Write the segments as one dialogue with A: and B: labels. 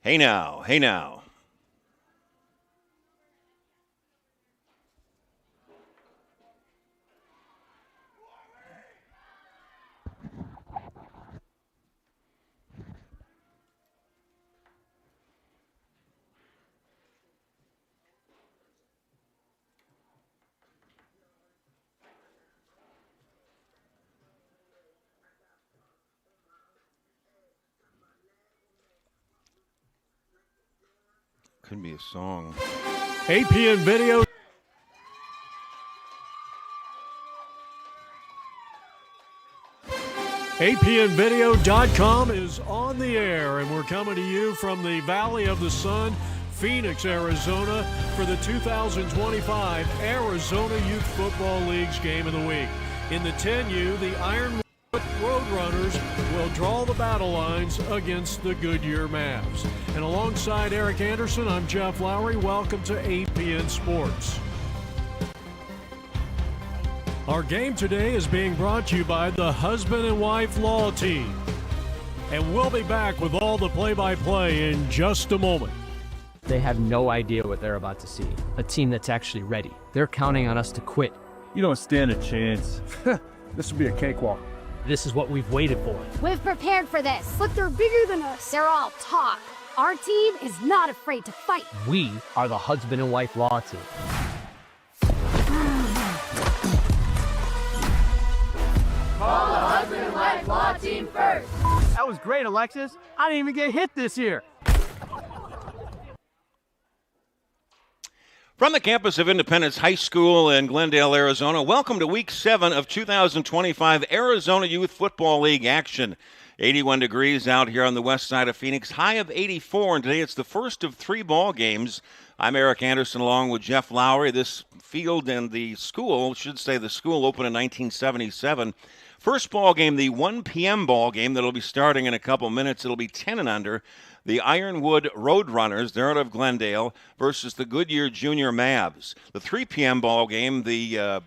A: Hey now, hey now. Could be a song.
B: APN Video. APNvideo.com is on the air, and we're coming to you from the Valley of the Sun, Phoenix, Arizona, for the 2025 Arizona Youth Football League's Game of the Week. In the 10U, the Ironwood Roadrunners will draw the battle lines against the Goodyear Mavs. And alongside Eric Anderson, I'm Jeff Lowry. Welcome to APN Sports. Our game today is being brought to you by the Husband and Wife Law Team. And we'll be back with all the play-by-play in just a moment.
C: They have no idea what they're about to see. A team that's actually ready. They're counting on us to quit.
D: You don't stand a chance. This will be a cakewalk.
C: This is what we've waited for.
E: We've prepared for this. But they're bigger than us. They're all talk. Our team is not afraid to fight.
C: We are the Husband and Wife Law Team.
F: Call the Husband and Wife Law Team first.
C: That was great, Alexis. I didn't even get hit this year.
A: From the campus of Independence High School in Glendale, Arizona, welcome to Week 7 of 2025 Arizona Youth Football League action. 81 degrees out here on the west side of Phoenix, high of 84, and today it's the first of 3 ball games. I'm Eric Anderson along with Jeff Lowry. This field and the school, the school opened in 1977. First ball game, the 1 p.m. ball game that'll be starting in a couple minutes. It'll be 10 and under. The Ironwood Roadrunners, they're out of Glendale, versus the Goodyear Junior Mavs. The 3 p.m. ball game, the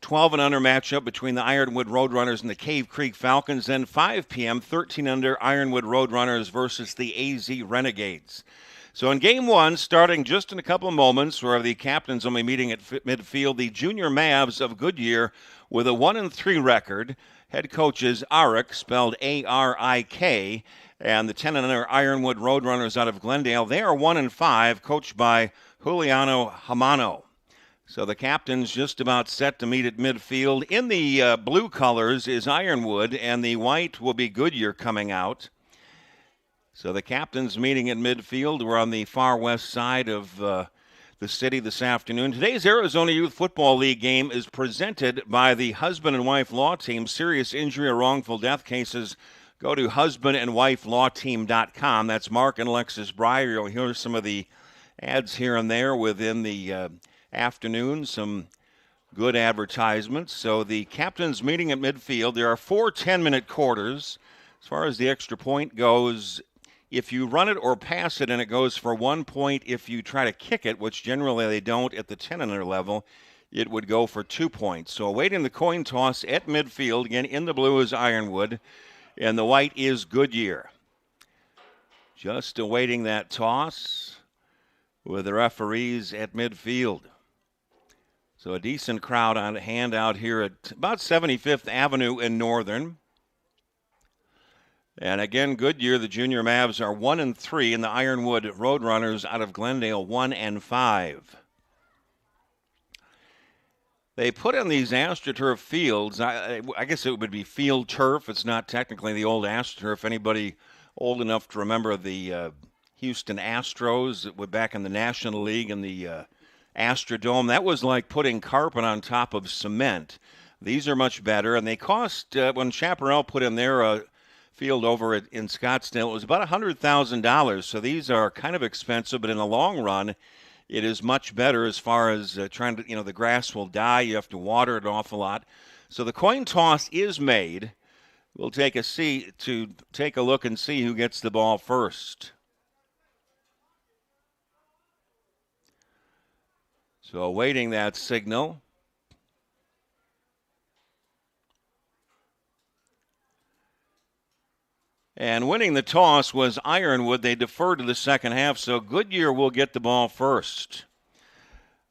A: 12 and under matchup between the Ironwood Roadrunners and the Cave Creek Falcons. Then 5 p.m., 13 under Ironwood Roadrunners versus the AZ Renegades. So in game 1, starting just in a couple of moments, where the captains will be meeting at midfield, the Junior Mavs of Goodyear with a 1-3 record. Head coach is Arik, spelled A-R-I-K. And the 10 and under Ironwood Roadrunners out of Glendale, they are 1-5, coached by Juliano Hamano. So the captain's just about set to meet at midfield. In the blue colors is Ironwood, and the white will be Goodyear coming out. So the captain's meeting at midfield. We're on the far west side of the city this afternoon. Today's Arizona Youth Football League game is presented by the Husband and Wife Law Team. Serious injury or wrongful death cases, go to husbandandwifelawteam.com. That's Mark and Alexis Breyer. You'll hear some of the ads here and there within the afternoon, some good advertisements. So the captain's meeting at midfield. There are 4 10-minute quarters. As far as the extra point goes, if you run it or pass it and it goes for 1 point, if you try to kick it, which generally they don't at the 10 and under level, it would go for 2 points. So awaiting the coin toss at midfield. Again, in the blue is Ironwood, and the white is Goodyear. Just awaiting that toss with the referees at midfield. So a decent crowd on hand out here at about 75th Avenue in Northern. And again, Goodyear, the Junior Mavs, are 1-3, and the Ironwood Roadrunners out of Glendale 1-5. They put in these AstroTurf fields. I guess it would be field turf. It's not technically the old AstroTurf. Anybody old enough to remember the Houston Astros back in the National League and the Astrodome? That was like putting carpet on top of cement. These are much better, and they cost, when Chaparral put in their field over in Scottsdale, it was about $100,000. So these are kind of expensive, but in the long run, it is much better as far as trying to, the grass will die. You have to water it an awful lot. So the coin toss is made. We'll take a look and see who gets the ball first. So awaiting that signal. And winning the toss was Ironwood. They deferred to the second half, so Goodyear will get the ball first.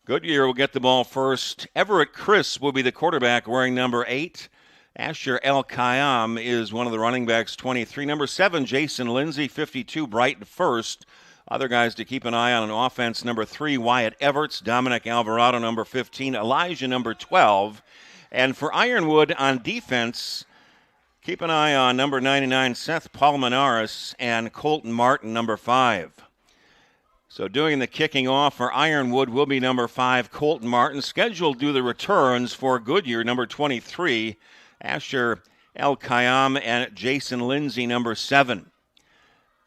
A: Goodyear will get the ball first. Everett Chris will be the quarterback wearing number 8. Asher El Kayam is one of the running backs, 23. Number 7, Jason Lindsay, 52, Brighton first. Other guys to keep an eye on offense, number 3, Wyatt Everts, Dominic Alvarado, number 15, Elijah, number 12. And for Ironwood on defense, keep an eye on number 99, Seth Palminaris, and Colton Martin, number 5. So doing the kicking off for Ironwood will be number 5, Colton Martin. Scheduled to do the returns for Goodyear, number 23, Asher El Kayam, and Jason Lindsay, number 7.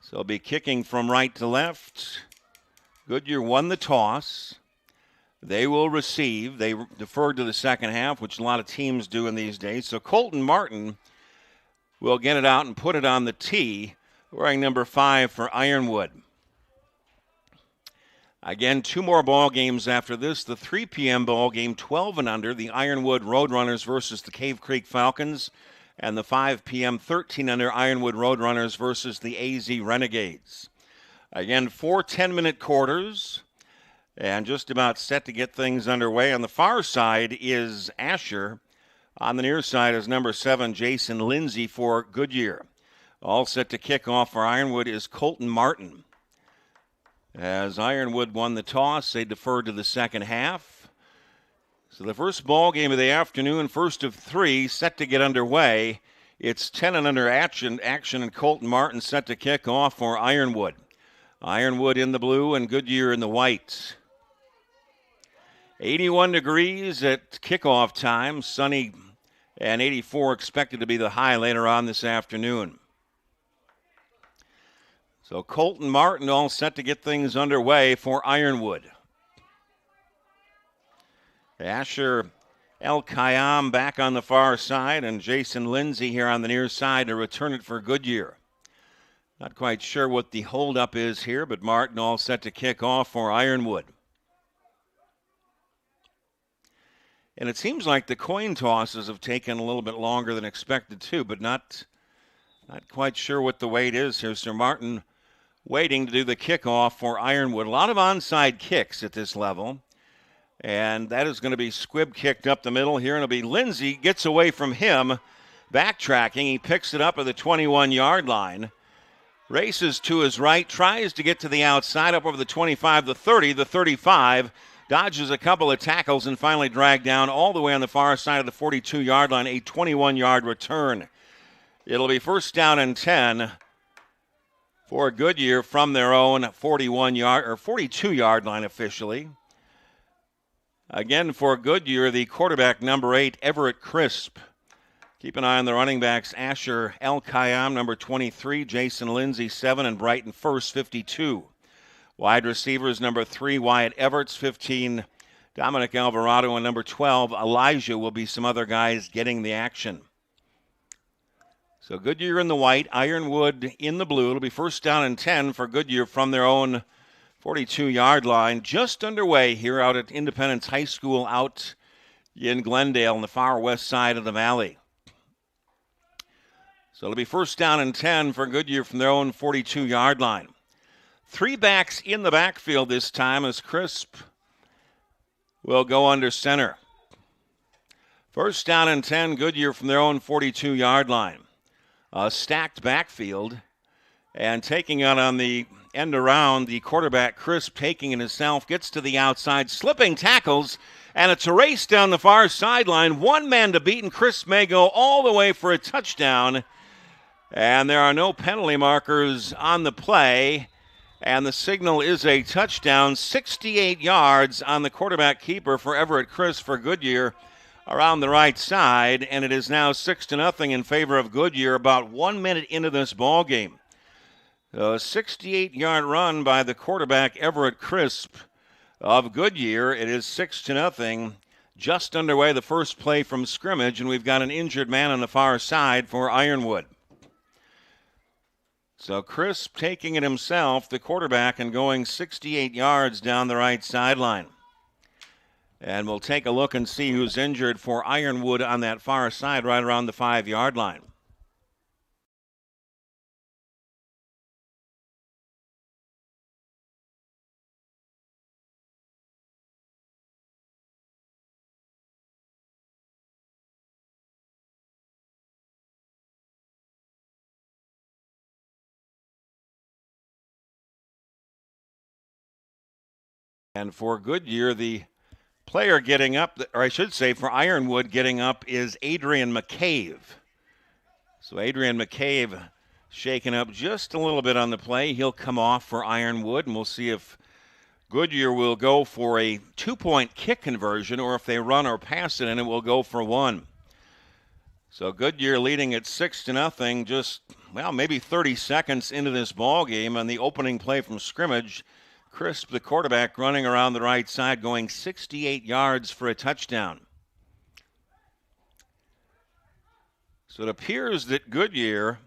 A: So they'll be kicking from right to left. Goodyear won the toss. They will receive. They deferred to the second half, which a lot of teams do in these days. So Colton Martin will get it out and put it on the tee, wearing number 5 for Ironwood. Again, 2 more ball games after this. The 3 p.m. ball game, 12 and under, the Ironwood Roadrunners versus the Cave Creek Falcons. And the 5 p.m. 13 under Ironwood Roadrunners versus the AZ Renegades. Again, 4 10-minute quarters. And just about set to get things underway. On the far side is Asher. On the near side is number 7, Jason Lindsay for Goodyear. All set to kick off for Ironwood is Colton Martin. As Ironwood won the toss, they deferred to the second half. So the first ball game of the afternoon, first of 3, set to get underway. It's 10 and under action, and Colton Martin set to kick off for Ironwood. Ironwood in the blue and Goodyear in the white. 81 degrees at kickoff time, sunny, and 84 expected to be the high later on this afternoon. So Colton Martin all set to get things underway for Ironwood. Asher El Kayam back on the far side, and Jason Lindsay here on the near side to return it for Goodyear. Not quite sure what the holdup is here, but Martin all set to kick off for Ironwood. And it seems like the coin tosses have taken a little bit longer than expected too, but not quite sure what the wait is here. So Martin waiting to do the kickoff for Ironwood. A lot of onside kicks at this level. And that is going to be squib kicked up the middle here. And it'll be Lindsay gets away from him, backtracking. He picks it up at the 21-yard line. Races to his right, tries to get to the outside, up over the 25, the 30, the 35. Dodges a couple of tackles and finally dragged down all the way on the far side of the 42-yard line, a 21-yard return. It'll be first down and 10 for Goodyear from their own 42-yard line officially. Again for Goodyear, the quarterback number 8, Everett Crisp. Keep an eye on the running backs, Asher El Kayam, number 23, Jason Lindsay, 7, and Brighton first, 52. Wide receivers, number 3, Wyatt Everts, 15, Dominic Alvarado, and number 12, Elijah will be some other guys getting the action. So Goodyear in the white, Ironwood in the blue. It'll be first down and 10 for Goodyear from their own 42-yard line. Just underway here out at Independence High School out in Glendale on the far west side of the valley. So it'll be first down and 10 for Goodyear from their own 42-yard line. 3 backs in the backfield this time as Crisp will go under center. First down and 10, Goodyear from their own 42-yard line. A stacked backfield, and taking out on the end around, the quarterback, Crisp, taking it himself, gets to the outside, slipping tackles, and it's a race down the far sideline. 1 man to beat, and Crisp may go all the way for a touchdown. And there are no penalty markers on the play, and the signal is a touchdown. 68 yards on the quarterback keeper for Everett Crisp for Goodyear around the right side, and it is now 6-0 in favor of Goodyear about 1 minute into this ball game. A 68-yard run by the quarterback, Everett Crisp of Goodyear. It is 6-0. Just underway, the first play from scrimmage, and we've got an injured man on the far side for Ironwood. So Crisp taking it himself, the quarterback, and going 68 yards down the right sideline. And we'll take a look and see who's injured for Ironwood on that far side right around the 5-yard line. And for Goodyear, the player getting up, or I should say for Ironwood getting up, is Adrian McCabe. So Adrian McCabe shaken up just a little bit on the play. He'll come off for Ironwood, and we'll see if Goodyear will go for a 2-point kick conversion, or if they run or pass it, and it will go for 1. So Goodyear leading at 6-0, just, maybe 30 seconds into this ball game. On the opening play from scrimmage, Crisp, the quarterback, running around the right side, going 68 yards for a touchdown. So it appears that Goodyear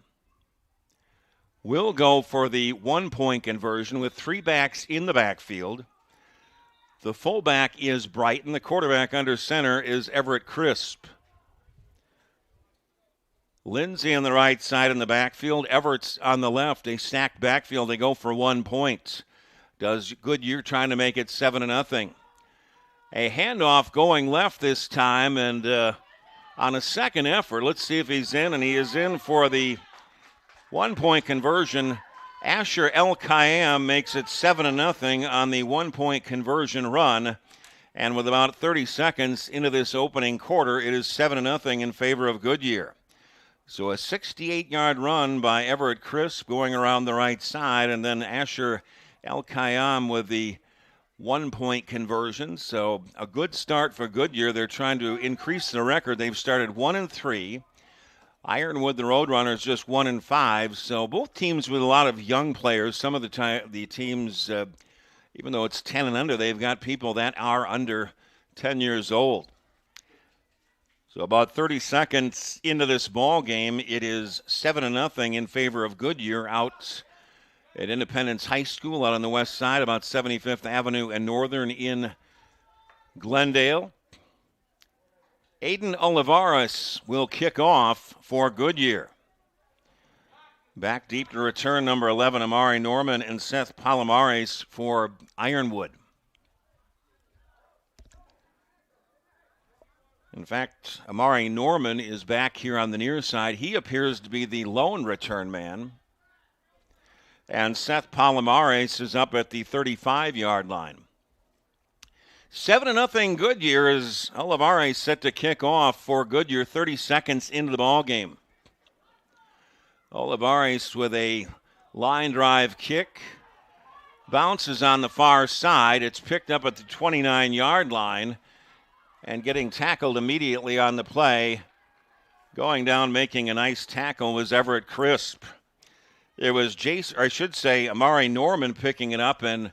A: will go for the 1-point conversion with 3 backs in the backfield. The fullback is Brighton. The quarterback under center is Everett Crisp. Lindsey on the right side in the backfield. Everett's on the left. A stacked backfield. They go for 1 point. Does Goodyear trying to make it 7-0. A handoff going left this time, and on a second effort, let's see if he's in, and he is in for the 1-point conversion. Asher El-Kayam makes it 7-0 on the 1-point conversion run. And with about 30 seconds into this opening quarter, it is 7-0 in favor of Goodyear. So a 68-yard run by Everett Crisp going around the right side, and then Asher El-Kayam with the 1-point conversion. So a good start for Goodyear. They're trying to increase the record. They've started 1-3. Ironwood, the Roadrunners, just 1-5. So both teams with a lot of young players. Some of the teams, even though it's 10 and under, they've got people that are under 10 years old. So about 30 seconds into this ball game, it is 7-0 in favor of Goodyear out at Independence High School out on the west side, about 75th Avenue and Northern in Glendale. Aiden Olivares will kick off for Goodyear. Back deep to return, number 11, Amari Norman, and Seth Palomares for Ironwood. In fact, Amari Norman is back here on the near side. He appears to be the lone return man. And Seth Palomares is up at the 35-yard line. 7-0 Goodyear as Olivares set to kick off for Goodyear 30 seconds into the ball game. Olivares with a line drive kick. Bounces on the far side. It's picked up at the 29-yard line. And getting tackled immediately on the play. Going down making a nice tackle was Everett Crisp. It was Amari Norman picking it up, and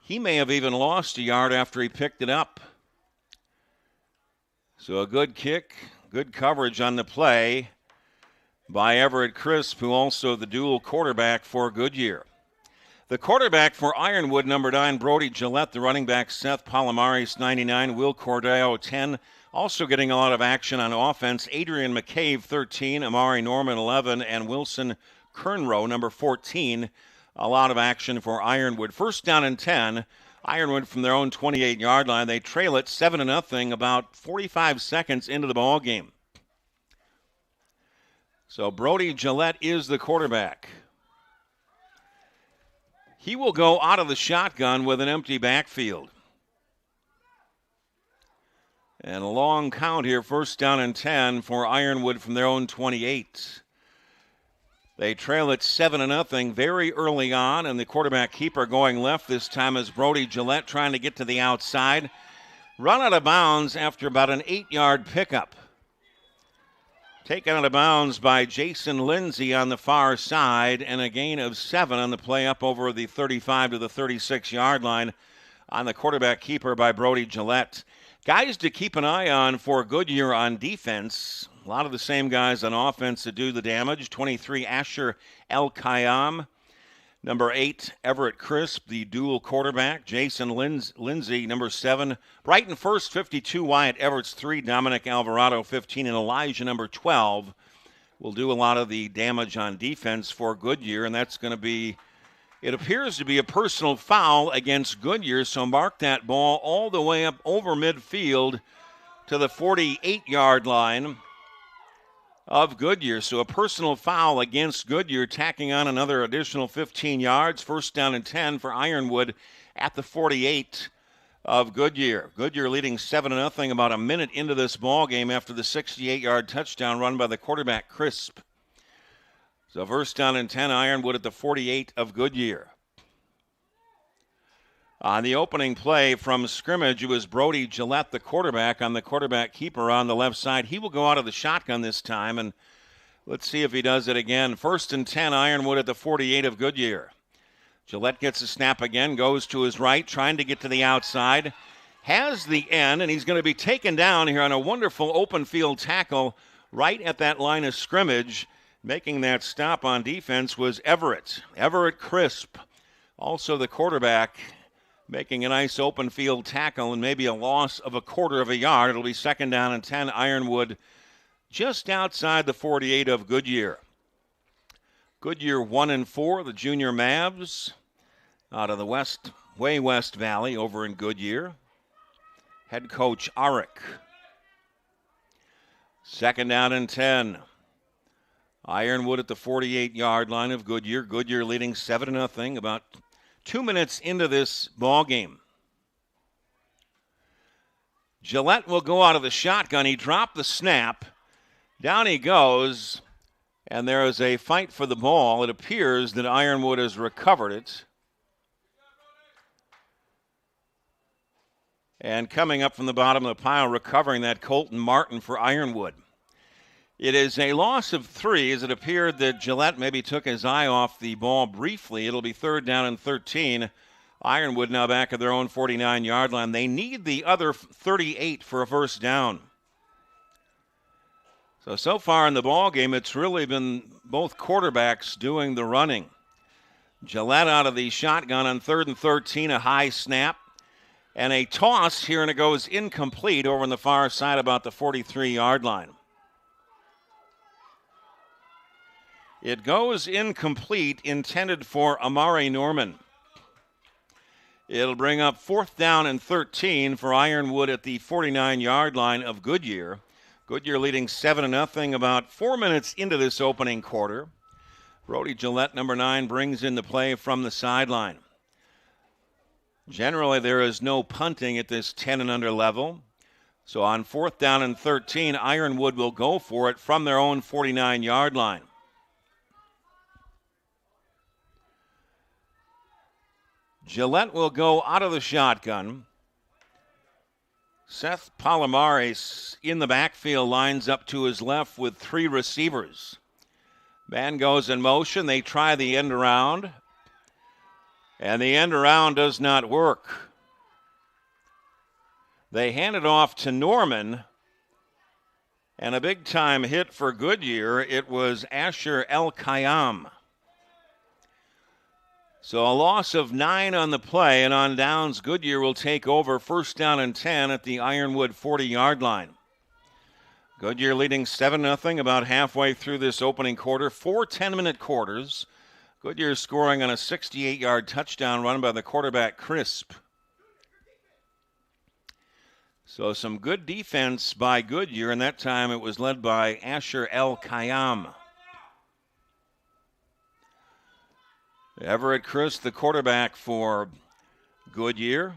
A: he may have even lost a yard after he picked it up. So a good kick, good coverage on the play by Everett Crisp, who also the dual quarterback for Goodyear. The quarterback for Ironwood, number 9, Brody Gillette. The running back, Seth Palomares, 99. Will Cordeo, 10. Also getting a lot of action on offense, Adrian McCabe, 13. Amari Norman, 11. And Wilson Kernrow, number 14. A lot of action for Ironwood. First down and 10. Ironwood from their own 28-yard line. They trail it 7-0 about 45 seconds into the ball game. So Brody Gillette is the quarterback. He will go out of the shotgun with an empty backfield. And a long count here, first down and 10 for Ironwood from their own 28. They trail it 7-0 very early on, and the quarterback keeper going left this time is Brody Gillette trying to get to the outside. Run out of bounds after about an 8-yard pickup. Taken out of bounds by Jason Lindsey on the far side, and a gain of 7 on the play up over the 35 to the 36-yard line on the quarterback keeper by Brody Gillette. Guys to keep an eye on for Goodyear on defense. A lot of the same guys on offense to do the damage. 23, Asher El-Kayam. Number 8, Everett Crisp, the dual quarterback. Jason Lindsey, number 7. Brighton first, 52. Wyatt Everett's 3. Dominic Alvarado, 15. And Elijah, number 12, will do a lot of the damage on defense for Goodyear. And that's going to be, it appears to be a personal foul against Goodyear. So mark that ball all the way up over midfield to the 48-yard line of Goodyear. So a personal foul against Goodyear, tacking on another additional 15 yards. First down and 10 for Ironwood at the 48 of Goodyear. Goodyear leading 7-0 about a minute into this ball game after the 68-yard touchdown run by the quarterback, Crisp. So first down and 10, Ironwood at the 48 of Goodyear. On the opening play from scrimmage, it was Brody Gillette, the quarterback, on the quarterback keeper on the left side. He will go out of the shotgun this time, and let's see if he does it again. First and 10, Ironwood at the 48 of Goodyear. Gillette gets a snap again, goes to his right, trying to get to the outside. Has the end, and he's going to be taken down here on a wonderful open field tackle right at that line of scrimmage. Making that stop on defense was Everett Crisp, also the quarterback, making a nice open field tackle and maybe a loss of a quarter of a yard. It'll be second down and 10, Ironwood just outside the 48 of Goodyear. Goodyear 1-4, the junior Mavs out of the West Valley over in Goodyear. Head coach Arik. Second down and 10. Ironwood at the 48-yard line of Goodyear. Goodyear leading 7-0 about 2 minutes into this ball game. Gillette will go out of the shotgun. He dropped the snap. Down he goes, and there is a fight for the ball. It appears that Ironwood has recovered it. And coming up from the bottom of the pile, recovering that, Colton Martin for Ironwood. It is a loss of 3, as it appeared that Gillette maybe took his eye off the ball briefly. It'll be third down and 13. Ironwood now back at their own 49-yard line. They need the other 38 for a first down. So far in the ball game, it's really been both quarterbacks doing the running. Gillette out of the shotgun on third and 13, a high snap. And a toss here, and it goes incomplete over on the far side about the 43-yard line. It goes incomplete, intended for Amari Norman. It'll bring up fourth down and 13 for Ironwood at the 49-yard line of Goodyear. Goodyear leading 7-0 about 4 minutes into this opening quarter. Brody Gillette, number 9, brings in the play from the sideline. Generally, there is no punting at this 10 and under level. So on fourth down and 13, Ironwood will go for it from their own 49-yard line. Gillette will go out of the shotgun. Seth Palomares in the backfield lines up to his left with 3 receivers. Man goes in motion. They try the end around. And the end around does not work. They hand it off to Norman. And a big-time hit for Goodyear. It was Asher El-Khayyam. So a loss of 9 on the play, and on downs, Goodyear will take over first down and 10 at the Ironwood 40-yard line. Goodyear leading 7-0 about halfway through this opening quarter. 4 10-minute quarters. Goodyear scoring on a 68-yard touchdown run by the quarterback, Crisp. So some good defense by Goodyear, and that time it was led by Asher El-Khayyam. Everett Crisp, the quarterback for Goodyear.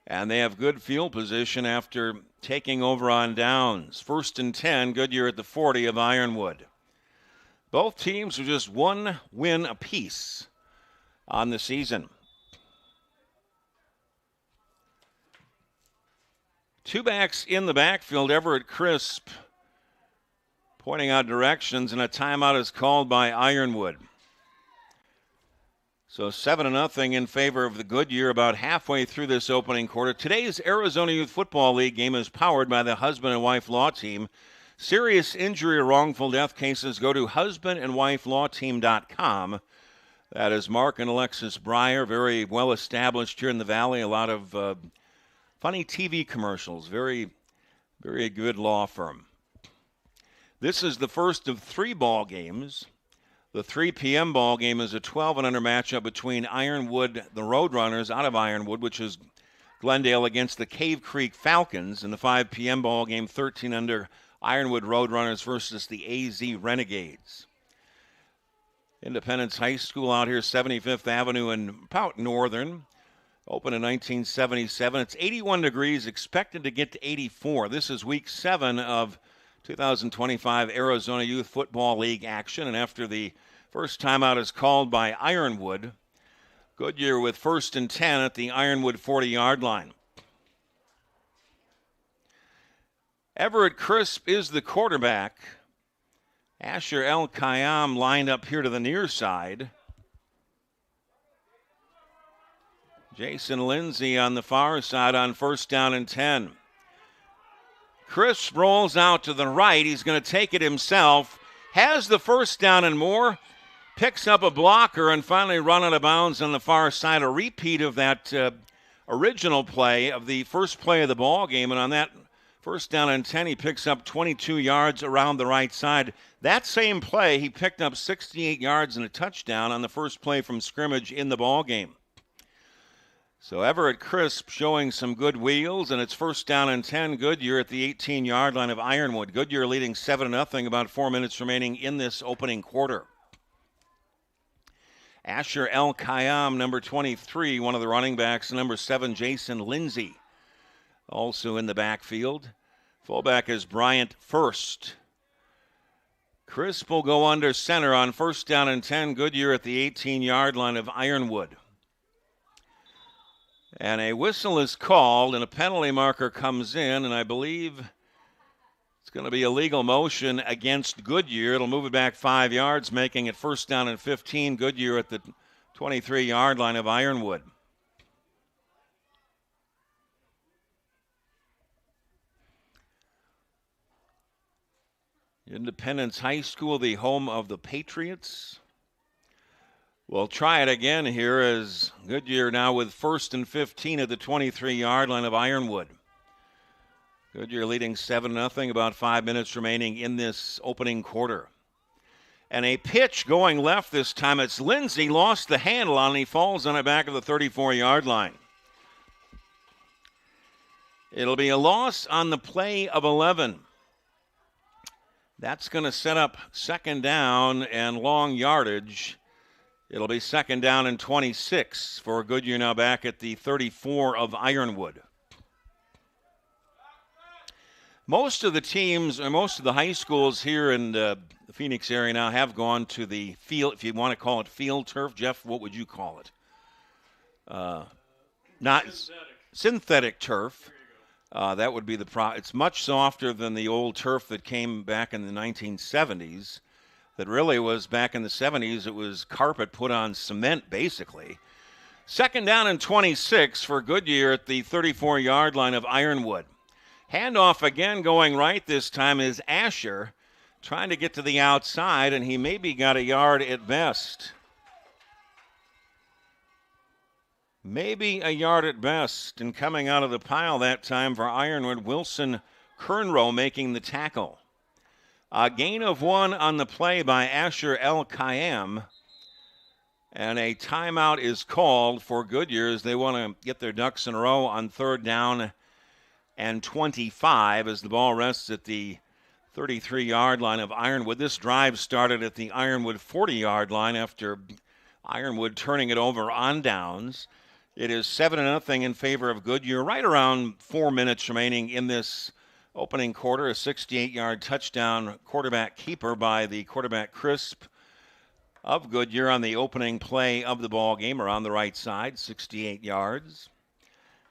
A: And they have good field position after taking over on downs. First and 10, Goodyear at the 40 of Ironwood. Both teams are just 1 win apiece on the season. 2 backs in the backfield. Everett Crisp pointing out directions, and a timeout is called by Ironwood. So 7-0 in favor of the Goodyear about halfway through this opening quarter. Today's Arizona Youth Football League game is powered by the Husband and Wife Law Team. Serious injury or wrongful death cases, go to husbandandwifelawteam.com. That is Mark and Alexis Breyer, very well established here in the Valley. A lot of funny TV commercials. Very, very good law firm. This is the first of 3 ball games. The 3 p.m. ball game is a 12 and under matchup between Ironwood, the Roadrunners out of Ironwood, which is Glendale, against the Cave Creek Falcons. In the 5 p.m. ball game, 13 under Ironwood Roadrunners versus the AZ Renegades. Independence High School out here, 75th Avenue and about Northern. Opened in 1977. It's 81 degrees, expected to get to 84. This is week 7 of 2025 Arizona Youth Football League action. And after the first timeout is called by Ironwood, Goodyear with 1st and 10 at the Ironwood 40-yard line. Everett Crisp is the quarterback. Asher El Khayyam lined up here to the near side. Jason Lindsay on the far side on 1st down and 10. Crisp rolls out to the right. He's going to take it himself. Has the 1st down and more. Picks up a blocker and finally run out of bounds on the far side. A repeat of that original play of the first play of the ball game. And on that 1st down and 10, he picks up 22 yards around the right side. That same play, he picked up 68 yards and a touchdown on the first play from scrimmage in the ball game. So Everett Crisp showing some good wheels, and it's 1st down and 10. Goodyear at the 18-yard line of Ironwood. Goodyear leading 7-0, about 4 minutes remaining in this opening quarter. Asher El Khayyam, number 23, one of the running backs. Number 7, Jason Lindsay, also in the backfield. Fullback is Bryant First. Crisp will go under center on 1st down and 10. Goodyear at the 18-yard line of Ironwood. And a whistle is called, and a penalty marker comes in, and I believe it's going to be a legal motion against Goodyear. It'll move it back 5 yards, making it 1st down and 15. Goodyear at the 23-yard line of Ironwood. Independence High School, the home of the Patriots. We'll try it again here as Goodyear now with 1st and 15 at the 23-yard line of Ironwood. Goodyear leading 7-0, about 5 minutes remaining in this opening quarter. And a pitch going left this time. It's Lindsay, lost the handle on, and he falls on it back of the 34-yard line. It'll be a loss on the play of 11. That's going to set up 2nd down and long yardage. It'll be 2nd down and 26 for Goodyear now back at the 34 of Ironwood. Most of the teams, or most of the high schools here in the Phoenix area now have gone to the field, if you want to call it field turf. Jeff, what would you call it? Not synthetic turf. That would be it's much softer than the old turf that came back in the 1970s. That really was back in the 70s. It was carpet put on cement, basically. 2nd down and 26 for Goodyear at the 34-yard line of Ironwood. Handoff again going right this time is Asher, trying to get to the outside, and he maybe got a yard at best. Maybe a yard at best. And coming out of the pile that time for Ironwood, Wilson Kernrow making the tackle. A gain of 1 on the play by Asher El Khayyam. And a timeout is called for Goodyear as they want to get their ducks in a row on 3rd down and 25 as the ball rests at the 33-yard line of Ironwood. This drive started at the Ironwood 40-yard line after Ironwood turning it over on downs. It is 7-0 in favor of Goodyear. Right around 4 minutes remaining in this opening quarter. A 68-yard touchdown quarterback keeper by the quarterback Crisp of Goodyear on the opening play of the ball game around the right side, 68 yards.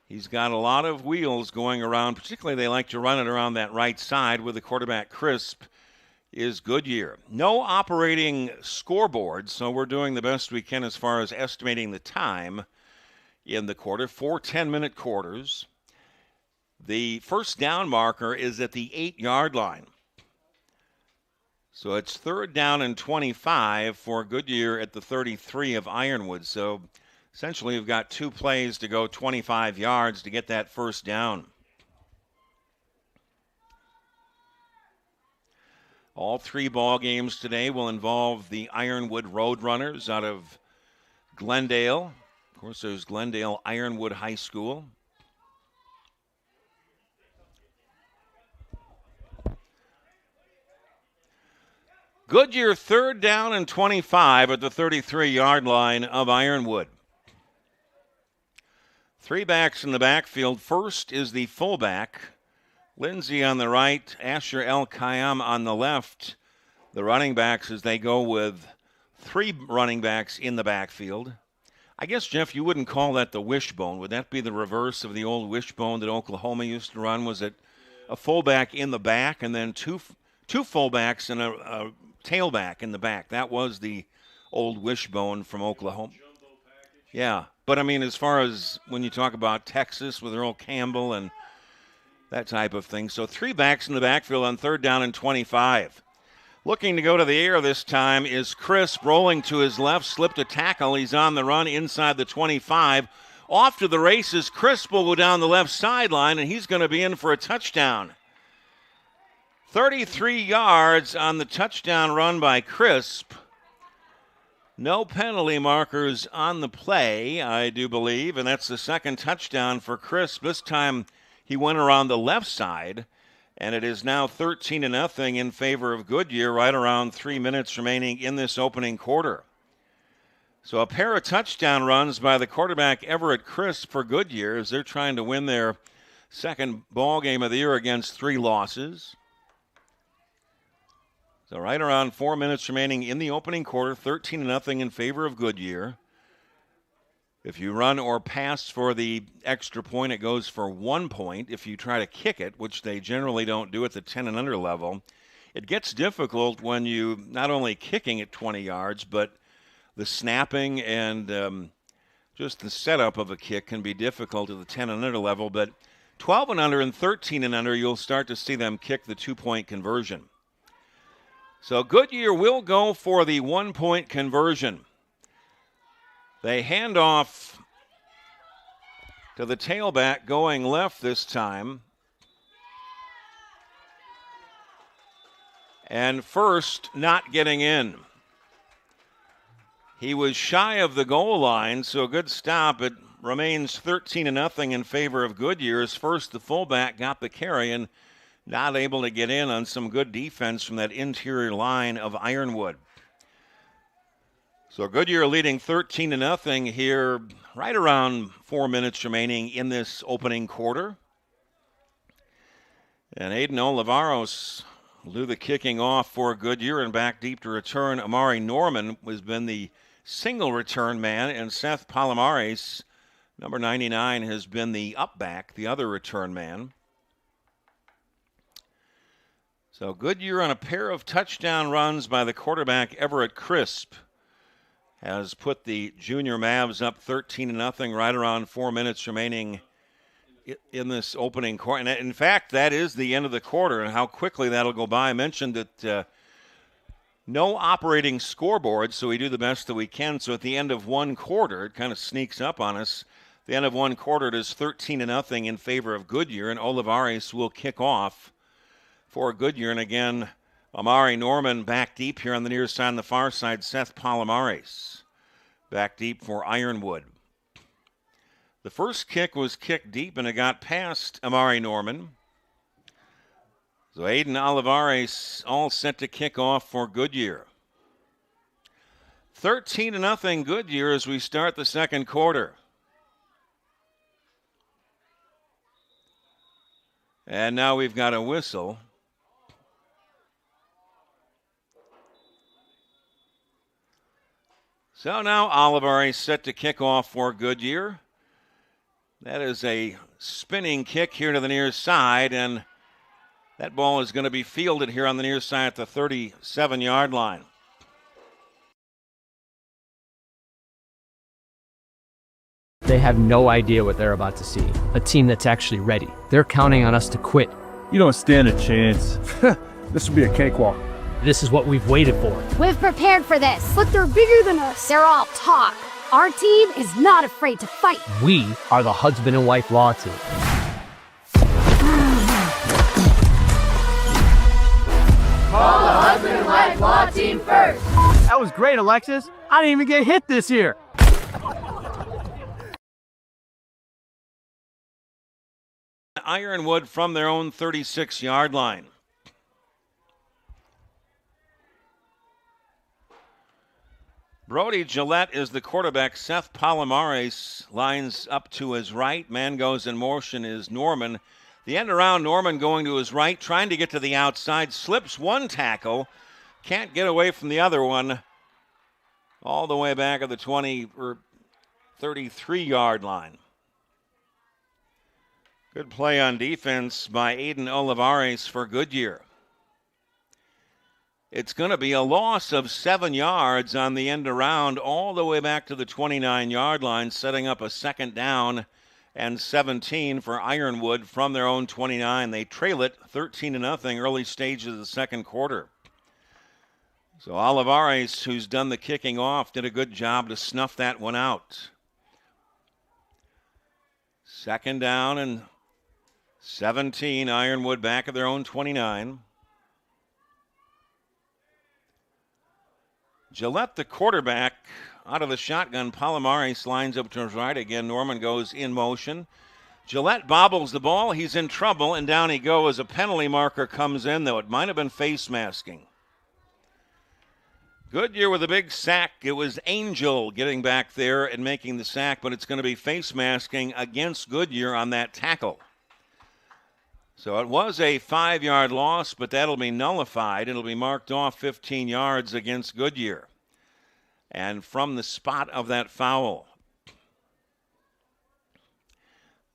A: He's got a lot of wheels going around. Particularly they like to run it around that right side with the quarterback Crisp is Goodyear. No operating scoreboard, so we're doing the best we can as far as estimating the time in the quarter. 4 10-minute quarters. The 1st down marker is at the 8-yard line. So it's 3rd down and 25 for Goodyear at the 33 of Ironwood. So essentially you've got 2 plays to go 25 yards to get that 1st down. All 3 ball games today will involve the Ironwood Roadrunners out of Glendale. Of course, there's Glendale Ironwood High School. Goodyear 3rd down and 25 at the 33-yard line of Ironwood. Three backs in the backfield. First is the fullback, Lindsey on the right, Asher El Kayam on the left. The running backs as they go with three running backs in the backfield. I guess, Jeff, you wouldn't call that the wishbone. Would that be the reverse of the old wishbone that Oklahoma used to run? Was it a fullback in the back and then two fullbacks and a tailback in the back? That was the old wishbone from Oklahoma. Yeah, but I mean, as far as when you talk about Texas with Earl Campbell and that type of thing. So three backs in the backfield on 3rd down and 25. Looking to go to the air this time is Crisp, rolling to his left, slipped a tackle. He's on the run inside the 25. Off to the races. Crisp will go down the left sideline, and he's going to be in for a touchdown. 33 yards on the touchdown run by Crisp. No penalty markers on the play, I do believe, and that's the second touchdown for Crisp. This time he went around the left side. And it is now 13-0 in favor of Goodyear, right around 3 minutes remaining in this opening quarter. So a pair of touchdown runs by the quarterback Everett Crisp for Goodyear as they're trying to win their second ball game of the year against 3 losses. So right around 4 minutes remaining in the opening quarter, 13-0 in favor of Goodyear. If you run or pass for the extra point, it goes for 1 point. If you try to kick it, which they generally don't do at the 10 and under level, it gets difficult when you not only kicking at 20 yards, but the snapping and just the setup of a kick can be difficult at the 10 and under level. But 12 and under and 13 and under, you'll start to see them kick the 2-point conversion. So Goodyear will go for the 1-point conversion. They hand off to the tailback going left this time. And First not getting in. He was shy of the goal line, so a good stop. It remains 13-0 in favor of Goodyear as First, the fullback, got the carry and not able to get in on some good defense from that interior line of Ironwood. So Goodyear leading 13-0 here, right around 4 minutes remaining in this opening quarter. And Aiden Olivares will do the kicking off for Goodyear, and back deep to return. Amari Norman has been the single return man, and Seth Palomares, number 99, has been the up back, the other return man. So Goodyear on a pair of touchdown runs by the quarterback Everett Crisp has put the junior Mavs up 13-0 right around 4 minutes remaining in this opening quarter. And in fact, that is the end of the quarter, and how quickly that'll go by. I mentioned that no operating scoreboard, so we do the best that we can. So at the end of one quarter, it kind of sneaks up on us. At the end of one quarter, it is 13-0 in favor of Goodyear, and Olivares will kick off for Goodyear. And again, Amari Norman back deep here on the near side. On the far side, Seth Palomares back deep for Ironwood. The first kick was kicked deep, and it got past Amari Norman. So Aiden Olivares all set to kick off for Goodyear. 13-0 Goodyear as we start the second quarter. And now we've got a whistle. So now Olivares set to kick off for Goodyear. That is a spinning kick here to the near side, and that ball is going to be fielded here on the near side at the 37-yard line.
C: They have no idea what they're about to see. A team that's actually ready. They're counting on us to quit.
D: You don't stand a chance. This will be a cakewalk.
C: This is what we've waited for.
E: We've prepared for this. But they're bigger than us. They're all talk. Our team is not afraid to fight.
C: We are the husband and wife law team.
F: Call the husband and wife law team first.
C: That was great, Alexis. I didn't even get hit this year.
A: Ironwood from their own 36-yard line. Brody Gillette is the quarterback. Seth Palomares lines up to his right. Man goes in motion is Norman. The end around, Norman going to his right, trying to get to the outside. Slips one tackle. Can't get away from the other one. All the way back at the 20 or 33-yard line. Good play on defense by Aiden Olivares for Goodyear. It's going to be a loss of 7 yards on the end around all the way back to the 29-yard line, setting up a second down and 17 for Ironwood from their own 29. They trail it 13-0 early stages of the second quarter. So Olivares, who's done the kicking off, did a good job to snuff that one out. Second down and 17. Ironwood back at their own 29. Gillette, the quarterback, out of the shotgun. Palomares lines up to his right again. Norman goes in motion. Gillette bobbles the ball. He's in trouble, and down he goes. A penalty marker comes in, though. It might have been face masking. Goodyear with a big sack. It was Angel getting back there and making the sack, but it's going to be face masking against Goodyear on that tackle. So it was a 5-yard loss, but that'll be nullified. It'll be marked off 15 yards against Goodyear. And from the spot of that foul.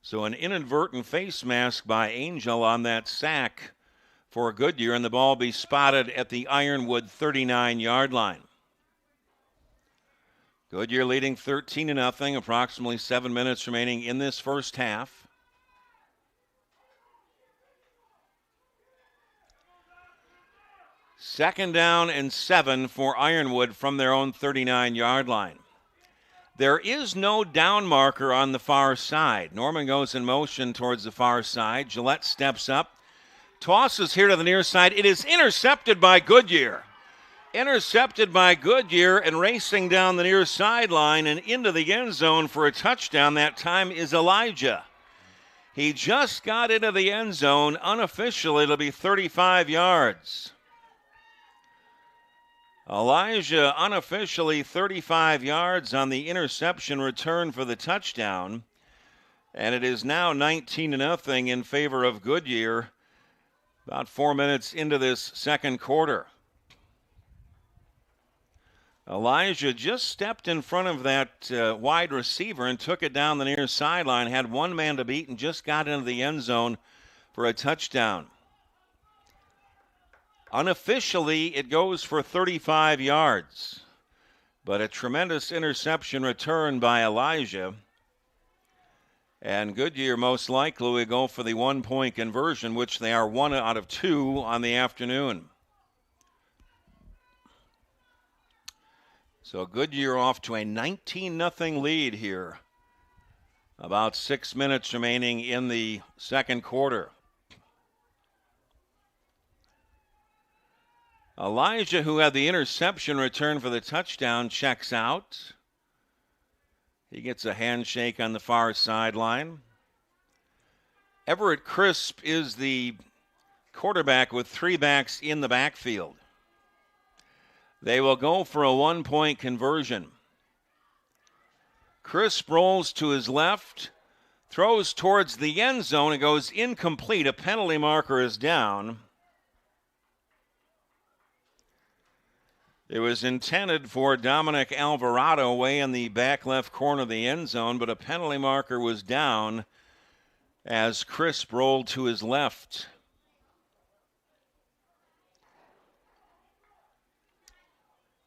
A: So an inadvertent face mask by Angel on that sack for Goodyear, and the ball be spotted at the Ironwood 39-yard line. Goodyear leading 13-0, approximately 7 minutes remaining in this first half. Second down and 7 for Ironwood from their own 39-yard line. There is no down marker on the far side. Norman goes in motion towards the far side. Gillette steps up, tosses here to the near side. It is intercepted by Goodyear. Intercepted by Goodyear, and racing down the near sideline and into the end zone for a touchdown. That time is Elijah. He just got into the end zone. Unofficially, it'll be 35 yards. Elijah unofficially 35 yards on the interception return for the touchdown. And it is now 19-0 in favor of Goodyear. About 4 minutes into this second quarter. Elijah just stepped in front of that wide receiver and took it down the near sideline. Had one man to beat and just got into the end zone for a touchdown. Unofficially, it goes for 35 yards. But a tremendous interception return by Elijah. And Goodyear most likely will go for the 1-point conversion, which they are 1 out of 2 on the afternoon. So Goodyear off to a 19-0 lead here. About 6 minutes remaining in the second quarter. Elijah, who had the interception return for the touchdown, checks out. He gets a handshake on the far sideline. Everett Crisp is the quarterback with 3 backs in the backfield. They will go for a 1-point conversion. Crisp rolls to his left, throws towards the end zone, and goes incomplete. A penalty marker is down. It was intended for Dominic Alvarado way in the back left corner of the end zone, but a penalty marker was down as Crisp rolled to his left.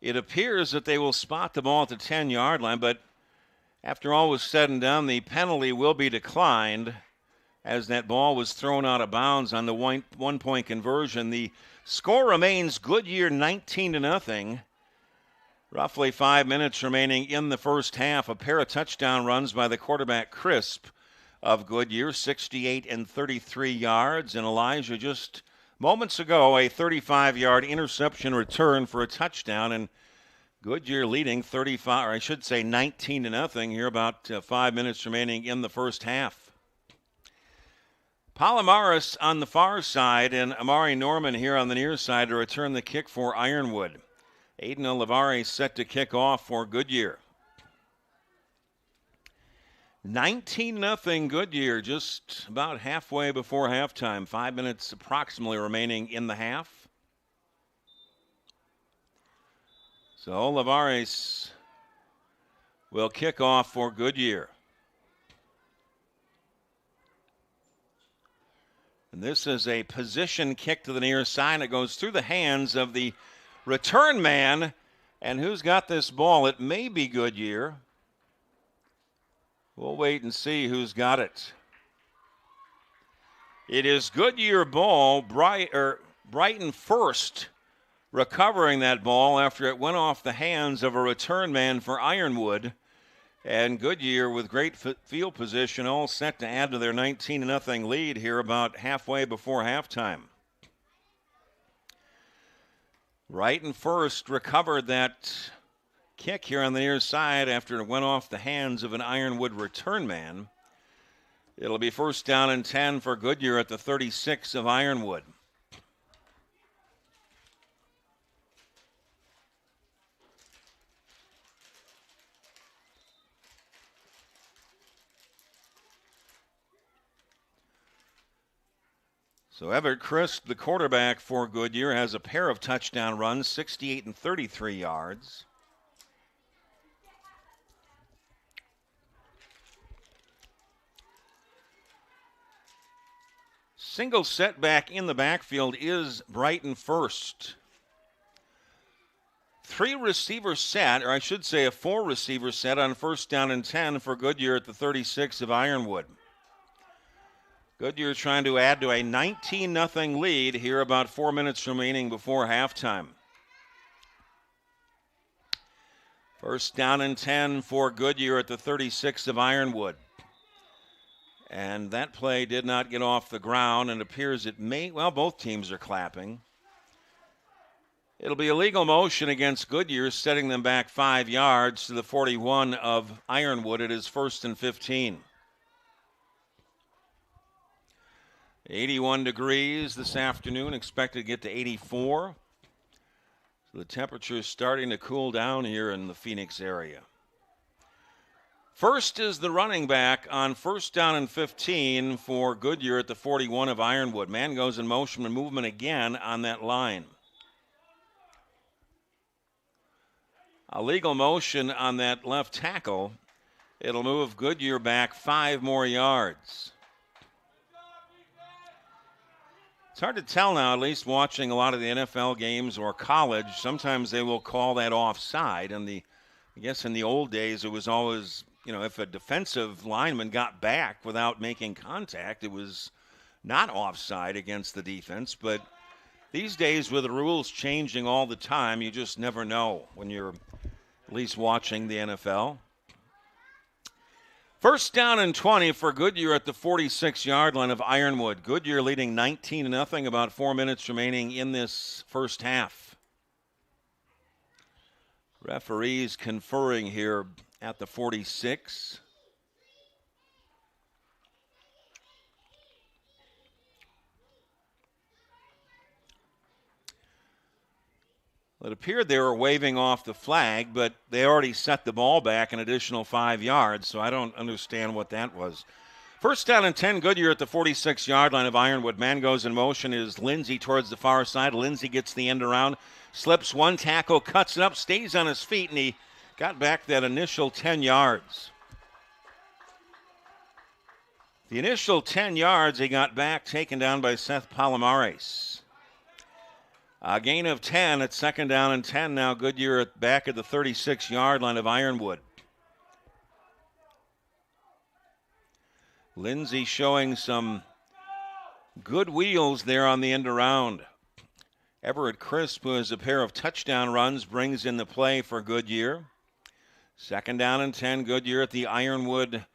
A: It appears that they will spot the ball at the 10-yard line, but after all was said and done, the penalty will be declined as that ball was thrown out of bounds on the 1-point conversion. The score remains Goodyear 19-0. Roughly 5 minutes remaining in the first half. A pair of touchdown runs by the quarterback Crisp of Goodyear, 68 and 33 yards. And Elijah just moments ago, a 35-yard interception return for a touchdown. And Goodyear leading 35, or I should say 19-0 here, about 5 minutes remaining in the first half. Palomares on the far side and Amari Norman here on the near side to return the kick for Ironwood. Aiden Olivares set to kick off for Goodyear. 19-0 Goodyear, just about halfway before halftime. 5 minutes approximately remaining in the half. So Olivares will kick off for Goodyear. And this is a position kick to the near side. It goes through the hands of the return man. And who's got this ball? It may be Goodyear. We'll wait and see who's got it. It is Goodyear ball. Brighton first recovering that ball after it went off the hands of a return man for Ironwood. And Goodyear with great field position, all set to add to their 19-0 lead here about halfway before halftime. Brighton first recovered that kick here on the near side after it went off the hands of an Ironwood return man. It'll be first down and 10 for Goodyear at the 36 of Ironwood. So Everett Crisp, the quarterback for Goodyear, has a pair of touchdown runs, 68 and 33 yards. Single setback in the backfield is Brighton first. 3 receiver set, or I should say a 4 receiver set on first down and 10 for Goodyear at the 36 of Ironwood. Goodyear trying to add to a 19-0 lead here, about 4 minutes remaining before halftime. First down and 10 for Goodyear at the 36 of Ironwood. And that play did not get off the ground, and appears it may, well, both teams are clapping. It'll be a legal motion against Goodyear, setting them back 5 yards to the 41 of Ironwood. It is first and 15. 81 degrees this afternoon, expected to get to 84. So the temperature is starting to cool down here in the Phoenix area. First is the running back on first down and 15 for Goodyear at the 41 of Ironwood. Man goes in motion and movement again on that line. A legal motion on that left tackle. It'll move Goodyear back 5 more yards. It's hard to tell now, at least watching a lot of the NFL games or college. Sometimes they will call that offside. And I guess in the old days it was always, if a defensive lineman got back without making contact, it was not offside against the defense. But these days, with the rules changing all the time, you just never know when you're at least watching the NFL. First down and 20 for Goodyear at the 46-yard line of Ironwood. Goodyear leading 19-0, about 4 minutes remaining in this first half. Referees conferring here at the 46. It appeared they were waving off the flag, but they already set the ball back an additional 5 yards, so I don't understand what that was. First down and 10, Goodyear at the 46-yard line of Ironwood. Man goes in motion is Lindsay towards the far side. Lindsay gets the end around, slips one tackle, cuts it up, stays on his feet, and he got back that initial 10 yards. The initial 10 yards he got back, taken down by Seth Palomares. A gain of 10 at second down and 10 now. Goodyear back at the 36-yard line of Ironwood. Lindsay showing some good wheels there on the end around. Everett Crisp, who has a pair of touchdown runs, brings in the play for Goodyear. Second down and 10, Goodyear at the Ironwood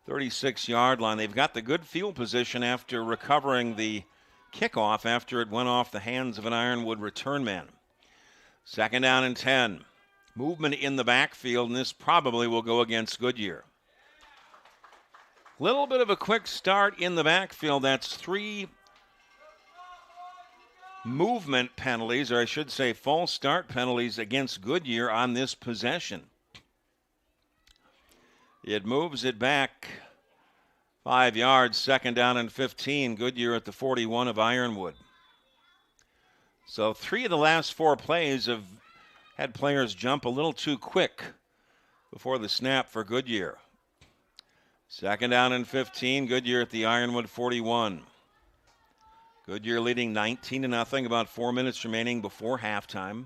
A: 36-yard line. They've got the good field position after recovering the kickoff after it went off the hands of an Ironwood return man. Second down and 10. Movement in the backfield, and this probably will go against Goodyear. Little bit of a quick start in the backfield. That's 3 movement penalties, or I should say false start penalties against Goodyear on this possession. It moves it back 5 yards, 2nd down and 15. Goodyear at the 41 of Ironwood. So 3 of the last 4 plays have had players jump a little too quick before the snap for Goodyear. 2nd down and 15, Goodyear at the Ironwood 41. Goodyear leading 19-0, about 4 minutes remaining before halftime.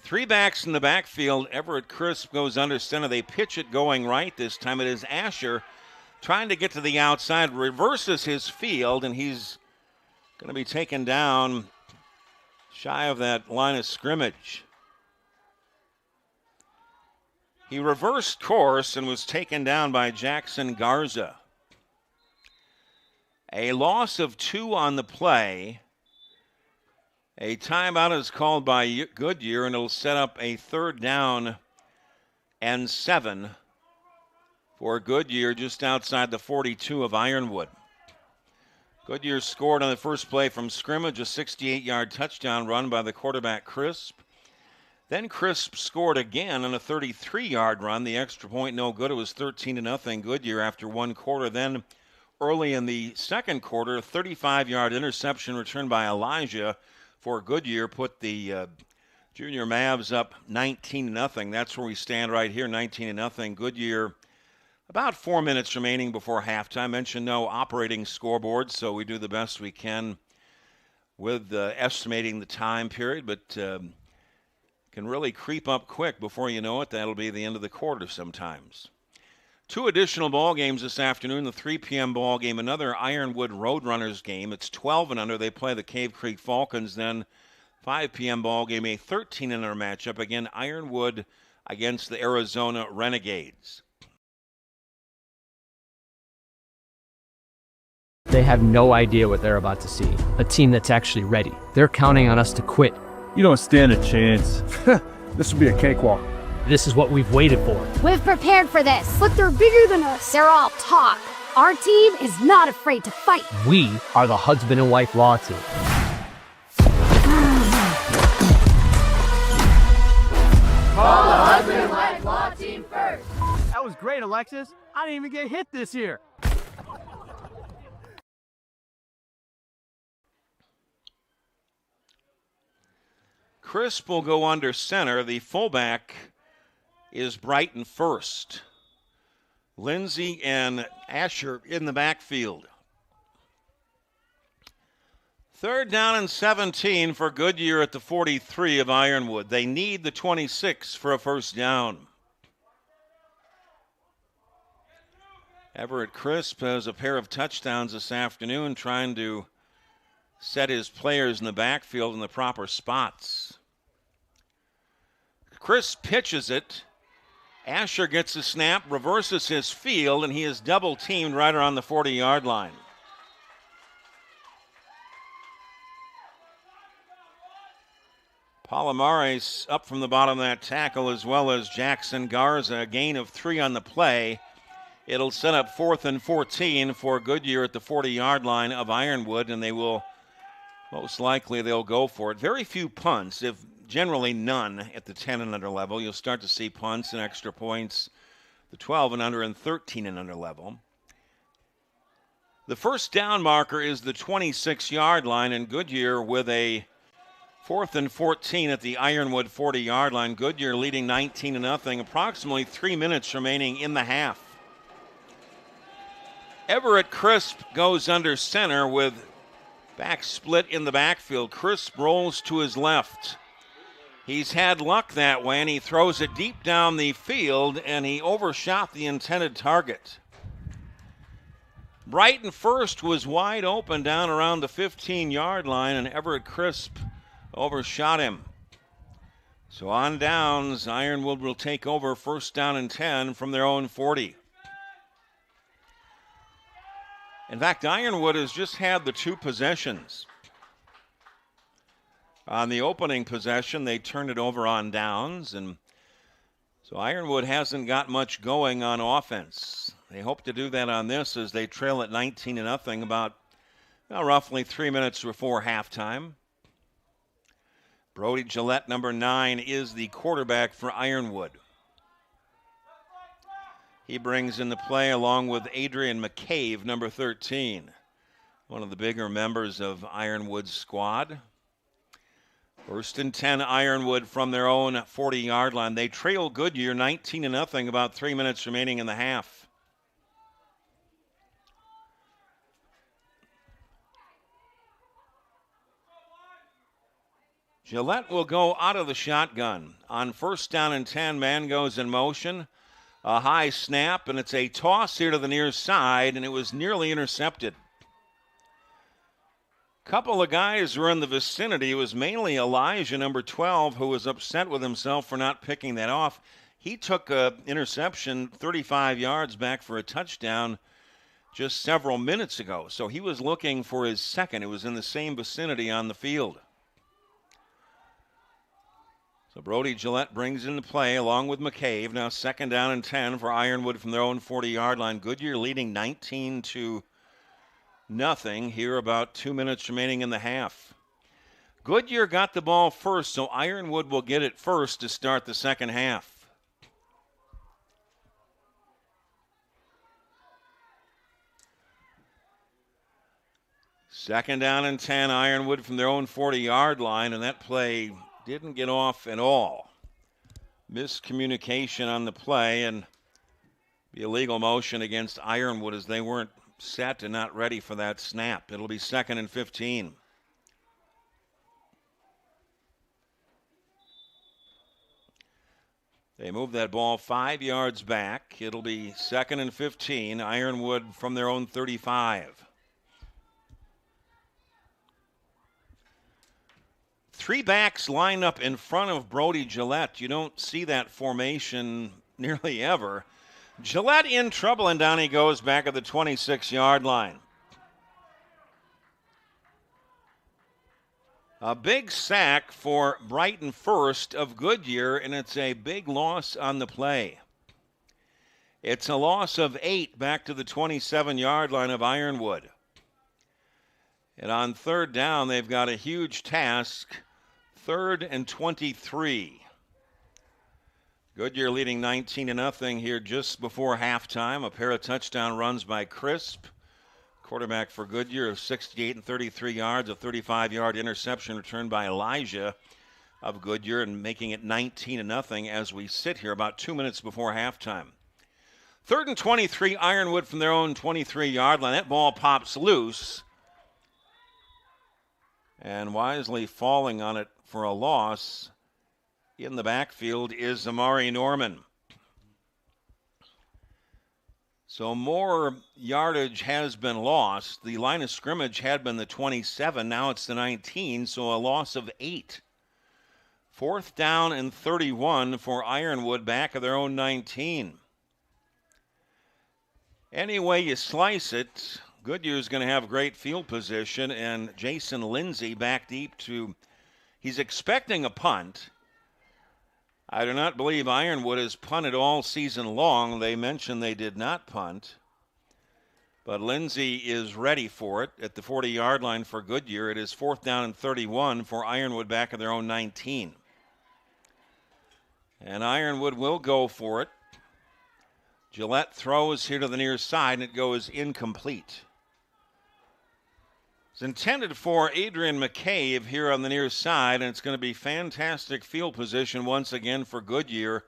A: 3 backs in the backfield. Everett Crisp goes under center. They pitch it going right this time. It is Asher trying to get to the outside, reverses his field, and he's going to be taken down shy of that line of scrimmage. He reversed course and was taken down by Jackson Garza. A loss of 2 on the play. A timeout is called by Goodyear, and it'll set up a 3rd down and 7 for Goodyear just outside the 42 of Ironwood. Goodyear scored on the first play from scrimmage, a 68-yard touchdown run by the quarterback Crisp. Then Crisp scored again on a 33-yard run. The extra point no good. It was 13-0 Goodyear after 1 quarter. Then early in the 2nd quarter, a 35-yard interception returned by Elijah for Goodyear put the junior Mavs up 19-0. That's where we stand right here, 19-0. Goodyear, about 4 minutes remaining before halftime. Mentioned no operating scoreboard, so we do the best we can with estimating the time period, but can really creep up quick before you know it. That'll be the end of the quarter sometimes. 2 additional ball games this afternoon. The 3 p.m. ball game, another Ironwood Roadrunners game. It's 12 and under. They play the Cave Creek Falcons. Then 5 p.m. ball game, a 13 and under matchup. Again, Ironwood against the Arizona Renegades.
C: They have no idea what they're about to see. A team that's actually ready. They're counting on us to quit.
D: You don't stand a chance. This will be a cakewalk.
C: This is what we've waited for.
E: We've prepared for this, but they're bigger than us. They're all talk. Our team is not afraid to fight.
C: We are the husband and wife law team.
F: Call the husband and wife law team first.
G: That was great, Alexis. I didn't even get hit this year.
A: Crisp will go under center. The fullback is Brighton first. Lindsay and Asher in the backfield. 3rd down and 17 for Goodyear at the 43 of Ironwood. They need the 26 for a 1st down. Everett Crisp has a pair of touchdowns this afternoon, trying to set his players in the backfield in the proper spots. Crisp pitches it. Asher gets a snap, reverses his field, and he is double-teamed right around the 40-yard line. Palomares up from the bottom of that tackle, as well as Jackson Garza, a gain of 3 on the play. It'll set up 4th and 14 for Goodyear at the 40-yard line of Ironwood, and they will, most likely, they'll go for it. Very few punts, if generally none at the 10 and under level. You'll start to see punts and extra points, the 12 and under and 13 and under level. The 1st down marker is the 26-yard line, and Goodyear with a 4th and 14 at the Ironwood 40-yard line. Goodyear leading 19-0, approximately 3 minutes remaining in the half. Everett Crisp goes under center with back split in the backfield. Crisp rolls to his left. He's had luck that way, and he throws it deep down the field, and he overshot the intended target. Brighton first was wide open down around the 15-yard line, and Everett Crisp overshot him. So on downs, Ironwood will take over 1st down and 10 from their own 40. In fact, Ironwood has just had the 2 possessions. On the opening possession, they turned it over on downs, and so Ironwood hasn't got much going on offense. They hope to do that on this as they trail at 19-0, about Now roughly 3 minutes before halftime. Brody Gillette, number 9, is the quarterback for Ironwood. He brings in the play along with Adrian McCabe, number 13, one of the bigger members of Ironwood's squad. 1st and 10, Ironwood from their own 40-yard line. They trail Goodyear 19-0, about 3 minutes remaining in the half. Gillette will go out of the shotgun. On 1st down and 10, man goes in motion. A high snap, and it's a toss here to the near side, and it was nearly intercepted. Couple of guys were in the vicinity. It was mainly Elijah, number 12, who was upset with himself for not picking that off. He took an interception 35 yards back for a touchdown just several minutes ago. So he was looking for his second. It was in the same vicinity on the field. So Brody Gillette brings in the play along with McCabe. Now 2nd down and 10 for Ironwood from their own 40-yard line. Goodyear leading 19-0 here, about 2 minutes remaining in the half. Goodyear got the ball first, so Ironwood will get it first to start the second half. Second down and 10, Ironwood from their own 40-yard line, and that play didn't get off at all. Miscommunication on the play and the illegal motion against Ironwood as they weren't set and not ready for that snap. It'll be 2nd and 15. They move that ball 5 yards back. It'll be 2nd and 15. Ironwood from their own 35. 3 backs line up in front of Brody Gillette. You don't see that formation nearly ever. Gillette in trouble, and down he goes back at the 26-yard line. A big sack for Brighton first of Goodyear, and it's a big loss on the play. It's a loss of 8 back to the 27-yard line of Ironwood. And on 3rd down, they've got a huge task. 3rd and 23. Goodyear leading 19-0 here just before halftime. A pair of touchdown runs by Crisp, quarterback for Goodyear, of 68 and 33 yards. A 35-yard interception returned by Elijah of Goodyear, and making it 19-0 as we sit here about 2 minutes before halftime. 3rd and 23, Ironwood from their own 23-yard line. That ball pops loose, and wisely falling on it for a loss in the backfield is Amari Norman. So more yardage has been lost. The line of scrimmage had been the 27. Now it's the 19, so a loss of 8. 4th down and 31 for Ironwood back of their own 19. Any way you slice it, Goodyear's going to have great field position, and Jason Lindsay back deep to, he's expecting a punt. I do not believe Ironwood has punted all season long. They mentioned they did not punt. But Lindsay is ready for it at the 40-yard line for Goodyear. It is 4th down and 31 for Ironwood back of their own 19. And Ironwood will go for it. Gillette throws here to the near side, and it goes incomplete. It's intended for Adrian McCabe here on the near side, and it's going to be fantastic field position once again for Goodyear.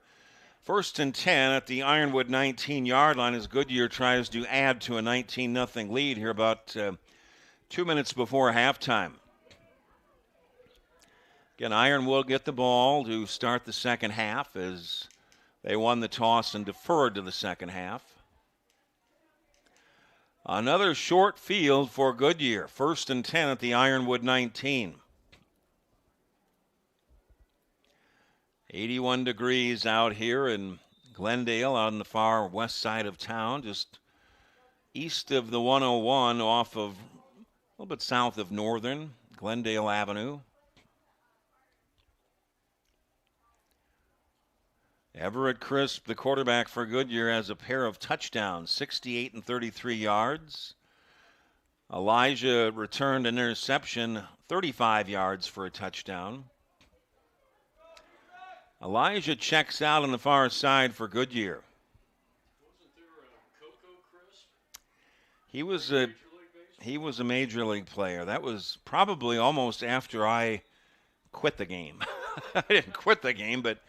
A: 1st and 10 at the Ironwood 19-yard line as Goodyear tries to add to a 19-0 lead here about 2 minutes before halftime. Again, Ironwood will get the ball to start the second half as they won the toss and deferred to the second half. Another short field for Goodyear. 1st and 10 at the Ironwood 19. 81 degrees out here in Glendale on the far west side of town, just east of the 101 off of, a little bit south of Northern Glendale Avenue. Everett Crisp, the quarterback for Goodyear, has a pair of touchdowns, 68 and 33 yards. Elijah returned an interception, 35 yards for a touchdown. Elijah checks out on the far side for Goodyear. He was a major league player. That was probably almost after I quit the game. I didn't quit the game, but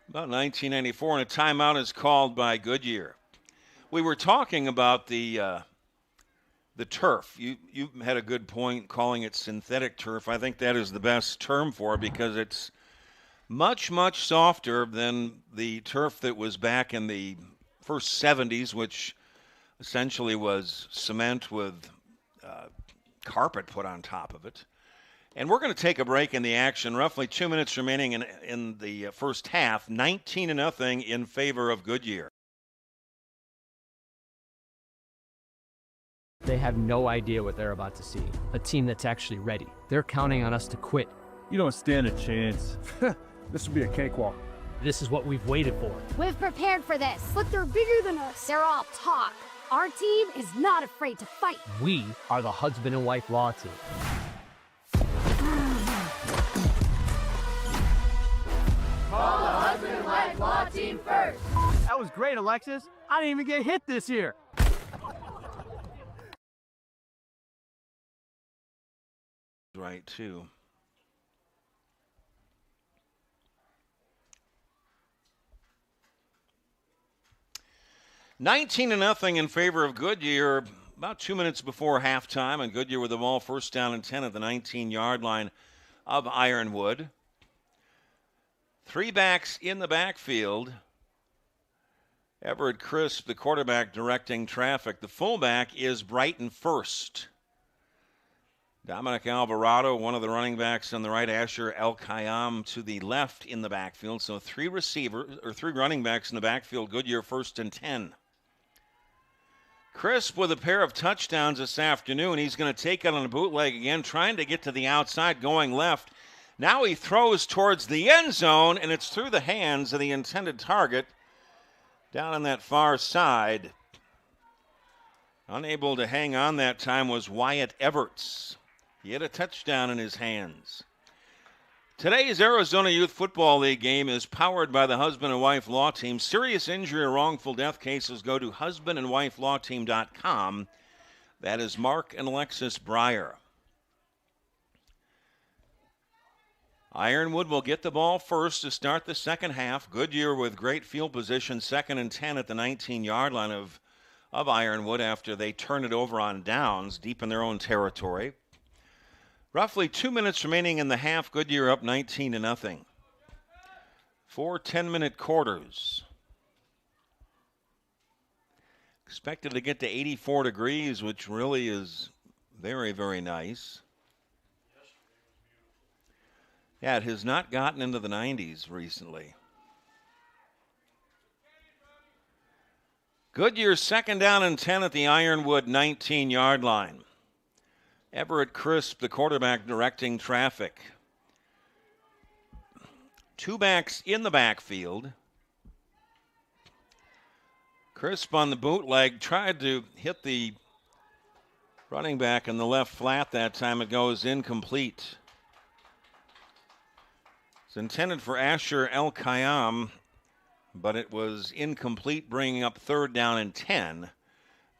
A: about 1994, and a timeout is called by Goodyear. We were talking about the turf. You had a good point calling it synthetic turf. I think that is the best term for it because it's much, much softer than the turf that was back in the first 70s, which essentially was cement with carpet put on top of it. And we're going to take a break in the action. Roughly 2 minutes remaining in the first half. 19-0 in favor of Goodyear.
C: They have no idea what they're about to see. A team that's actually ready. They're counting on us to quit.
D: You don't stand a chance. This will be a cakewalk.
C: This is what we've waited for.
E: We've prepared for this. But they're bigger than us. They're all talk. Our team is not afraid to fight.
C: We are the husband and wife law team.
F: Call the husband and wife law team first.
G: That was great, Alexis. I didn't even get hit this year.
A: Right, too. $19-0 in favor of Goodyear. About 2 minutes before halftime, and Goodyear with the ball first down and 10 at the 19-yard line of Ironwood. Three backs in the backfield. Everett Crisp, the quarterback, directing traffic. The fullback is Brighton first. Dominic Alvarado, one of the running backs on the right. Asher El Khayyam to the left in the backfield. So three running backs in the backfield. Goodyear first and 10. Crisp with a pair of touchdowns this afternoon. He's going to take it on a bootleg again, trying to get to the outside, going left. Now he throws towards the end zone, and it's through the hands of the intended target down on that far side. Unable to hang on that time was Wyatt Everts. He had a touchdown in his hands. Today's Arizona Youth Football League game is powered by the Husband and Wife Law Team. Serious injury or wrongful death cases go to husbandandwifelawteam.com. That is Mark and Alexis Breyer. Ironwood will get the ball first to start the second half. Goodyear with great field position, 2nd and 10 at the 19-yard line of Ironwood after they turn it over on downs deep in their own territory. Roughly 2 minutes remaining in the half. Goodyear up 19-0. 4 10-minute quarters. Expected to get to 84 degrees, which really is very, very nice. Yeah, it has not gotten into the 90s recently. Goodyear 2nd down and 10 at the Ironwood 19-yard line. Everett Crisp, the quarterback, directing traffic. Two backs in the backfield. Crisp on the bootleg tried to hit the running back in the left flat that time. It goes incomplete. It's intended for Asher El Khayyam, but it was incomplete, bringing up 3rd down and 10.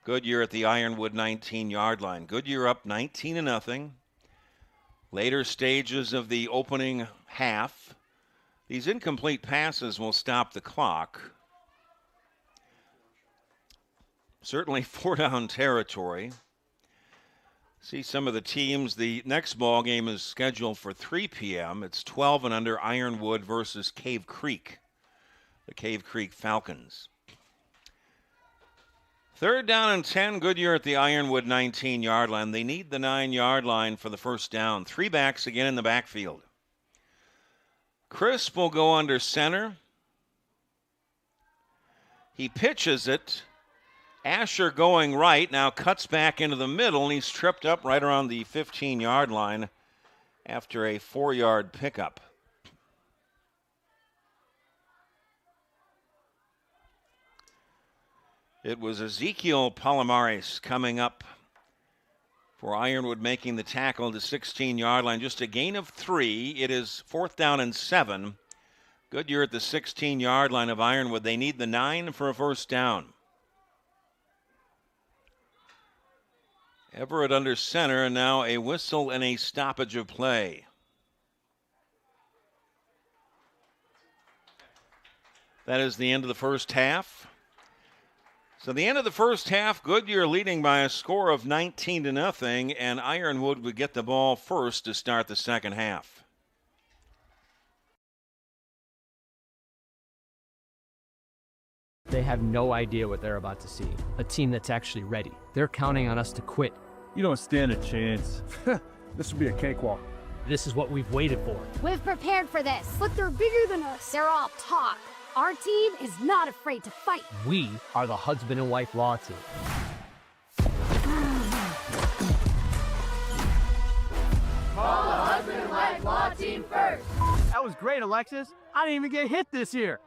A: Goodyear at the Ironwood 19-yard line. Goodyear up 19-0. Later stages of the opening half. These incomplete passes will stop the clock. Certainly 4-down territory. See some of the teams. The next ball game is scheduled for 3 p.m. It's 12 and under, Ironwood versus Cave Creek. The Cave Creek Falcons. 3rd down and 10, Goodyear at the Ironwood 19-yard line. They need the 9-yard line for the first down. Three backs again in the backfield. Crisp will go under center. He pitches it. Asher going right, now cuts back into the middle, and he's tripped up right around the 15-yard line after a 4-yard pickup. It was Ezekiel Palomares coming up for Ironwood making the tackle at the 16-yard line. Just a gain of 3. It is 4th down and 7. Goodyear at the 16-yard line of Ironwood. They need the 9 for a first down. Everett under center, and now a whistle and a stoppage of play. That is the end of the first half. So the end of the first half, Goodyear leading by a score of 19-0, and Ironwood would get the ball first to start the second half.
C: They have no idea what they're about to see. A team that's actually ready. They're counting on us to quit.
D: You don't stand a chance. This will be a cakewalk.
C: This is what we've waited for.
E: We've prepared for this, but they're bigger than us. They're all talk. Our team is not afraid to fight.
C: We are the husband and wife law team.
F: Call the husband and wife law team first.
G: That was great, Alexis. I didn't even get hit this year.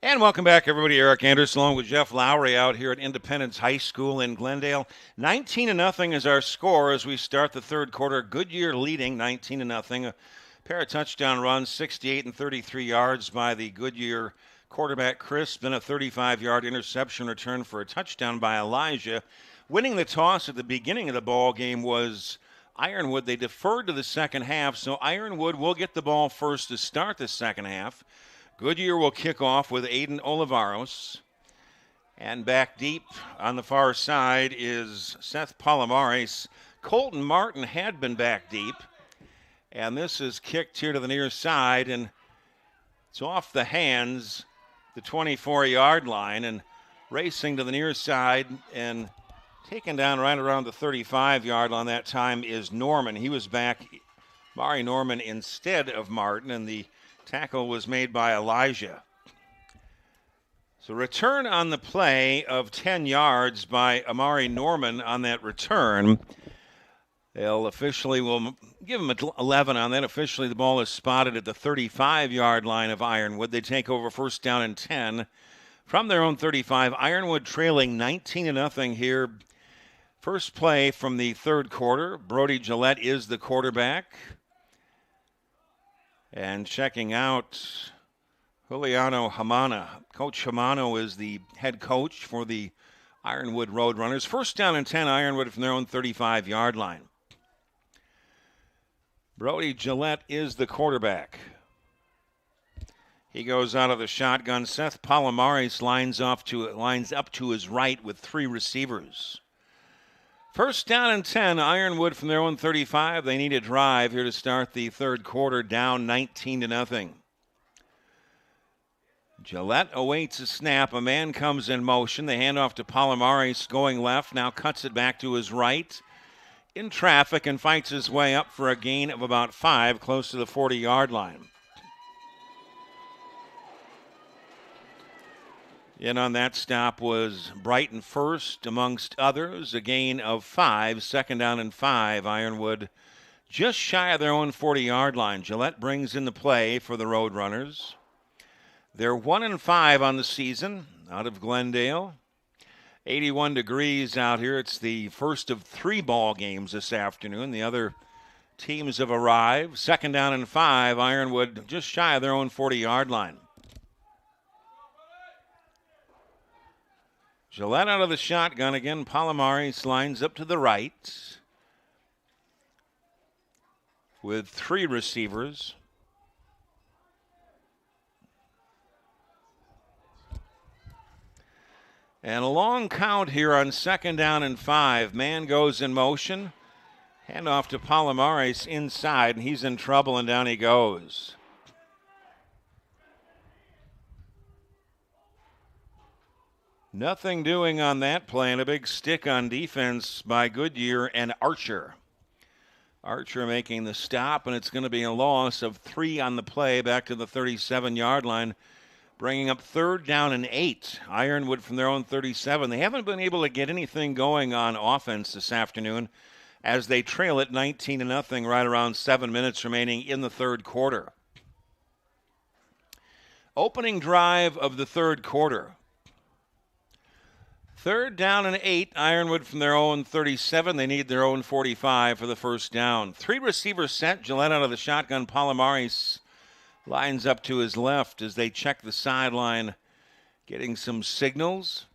A: And welcome back, everybody. Eric Anderson along with Jeff Lowry out here at Independence High School in Glendale. 19-0 is our score as we start the third quarter. Goodyear leading 19-0. A pair of touchdown runs, 68 and 33 yards by the Goodyear quarterback Chris. Then a 35-yard interception return for a touchdown by Elijah. Winning the toss at the beginning of the ball game was Ironwood. They deferred to the second half, so Ironwood will get the ball first to start the second half. Goodyear will kick off with Aiden Olivaros. And back deep on the far side is Seth Palomares. Colton Martin had been back deep. And this is kicked here to the near side, and it's off the hands, the 24-yard line, and racing to the near side and taken down right around the 35-yard line that time is Norman. He was back, Mari Norman, instead of Martin, and the tackle was made by Elijah. So return on the play of 10 yards by Amari Norman on that return. They'll will give him 11 on that. Officially, the ball is spotted at the 35-yard line of Ironwood. They take over first down and 10 from their own 35. Ironwood trailing 19-0 here. First play from the third quarter. Brody Gillette is the quarterback. And checking out Juliano Hamana. Coach Hamano is the head coach for the Ironwood Roadrunners. First down and 10, Ironwood from their own 35-yard line. Brody Gillette is the quarterback. He goes out of the shotgun. Seth Palomares lines up to his right with three receivers. First down and 10, Ironwood from their own 35. They need a drive here to start the third quarter, down 19-0. Gillette awaits a snap. A man comes in motion. They hand off to Palomares going left, now cuts it back to his right. In traffic and fights his way up for a gain of about 5, close to the 40-yard line. In on that stop was Brighton first, amongst others. A gain of 5, second down and 5. Ironwood just shy of their own 40-yard line. Gillette brings in the play for the Roadrunners. They're 1-5 on the season out of Glendale. 81 degrees out here. It's the first of 3 ball games this afternoon. The other teams have arrived. Second down and 5. Ironwood just shy of their own 40-yard line. Gillette out of the shotgun again. Palomares lines up to the right with 3 receivers. And a long count here on second down and 5. Man goes in motion. Hand off to Palomares inside, and he's in trouble, and down he goes. Nothing doing on that play, and a big stick on defense by Goodyear and Archer. Archer making the stop, and it's going to be a loss of 3 on the play back to the 37-yard line, bringing up third down and 8. Ironwood from their own 37. They haven't been able to get anything going on offense this afternoon as they trail it 19-0 right around 7 minutes remaining in the third quarter. Opening drive of the third quarter. Third down and 8, Ironwood from their own 37. They need their own 45 for the first down. 3 receivers set. Gillette out of the shotgun. Palomares lines up to his left as they check the sideline, getting some signals.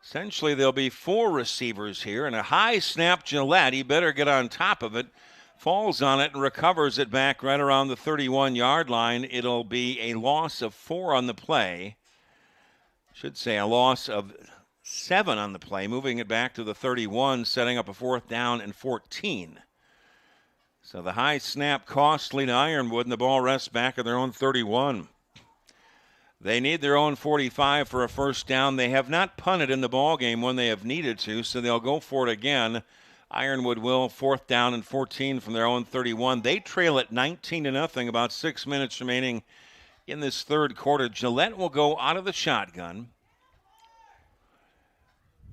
A: Essentially, there'll be 4 receivers here, and a high snap Gillette. He better get on top of it. Falls on it and recovers it back right around the 31-yard line. It'll be a loss of 4 on the play. Should say a loss of 7 on the play, moving it back to the 31, setting up a fourth down and 14. So the high snap costly to Ironwood, and the ball rests back at their own 31. They need their own 45 for a first down. They have not punted in the ball game when they have needed to, so they'll go for it again. Ironwood will, fourth down and 14 from their own 31. They trail at 19-0, about 6 minutes remaining in this third quarter. Gillette will go out of the shotgun.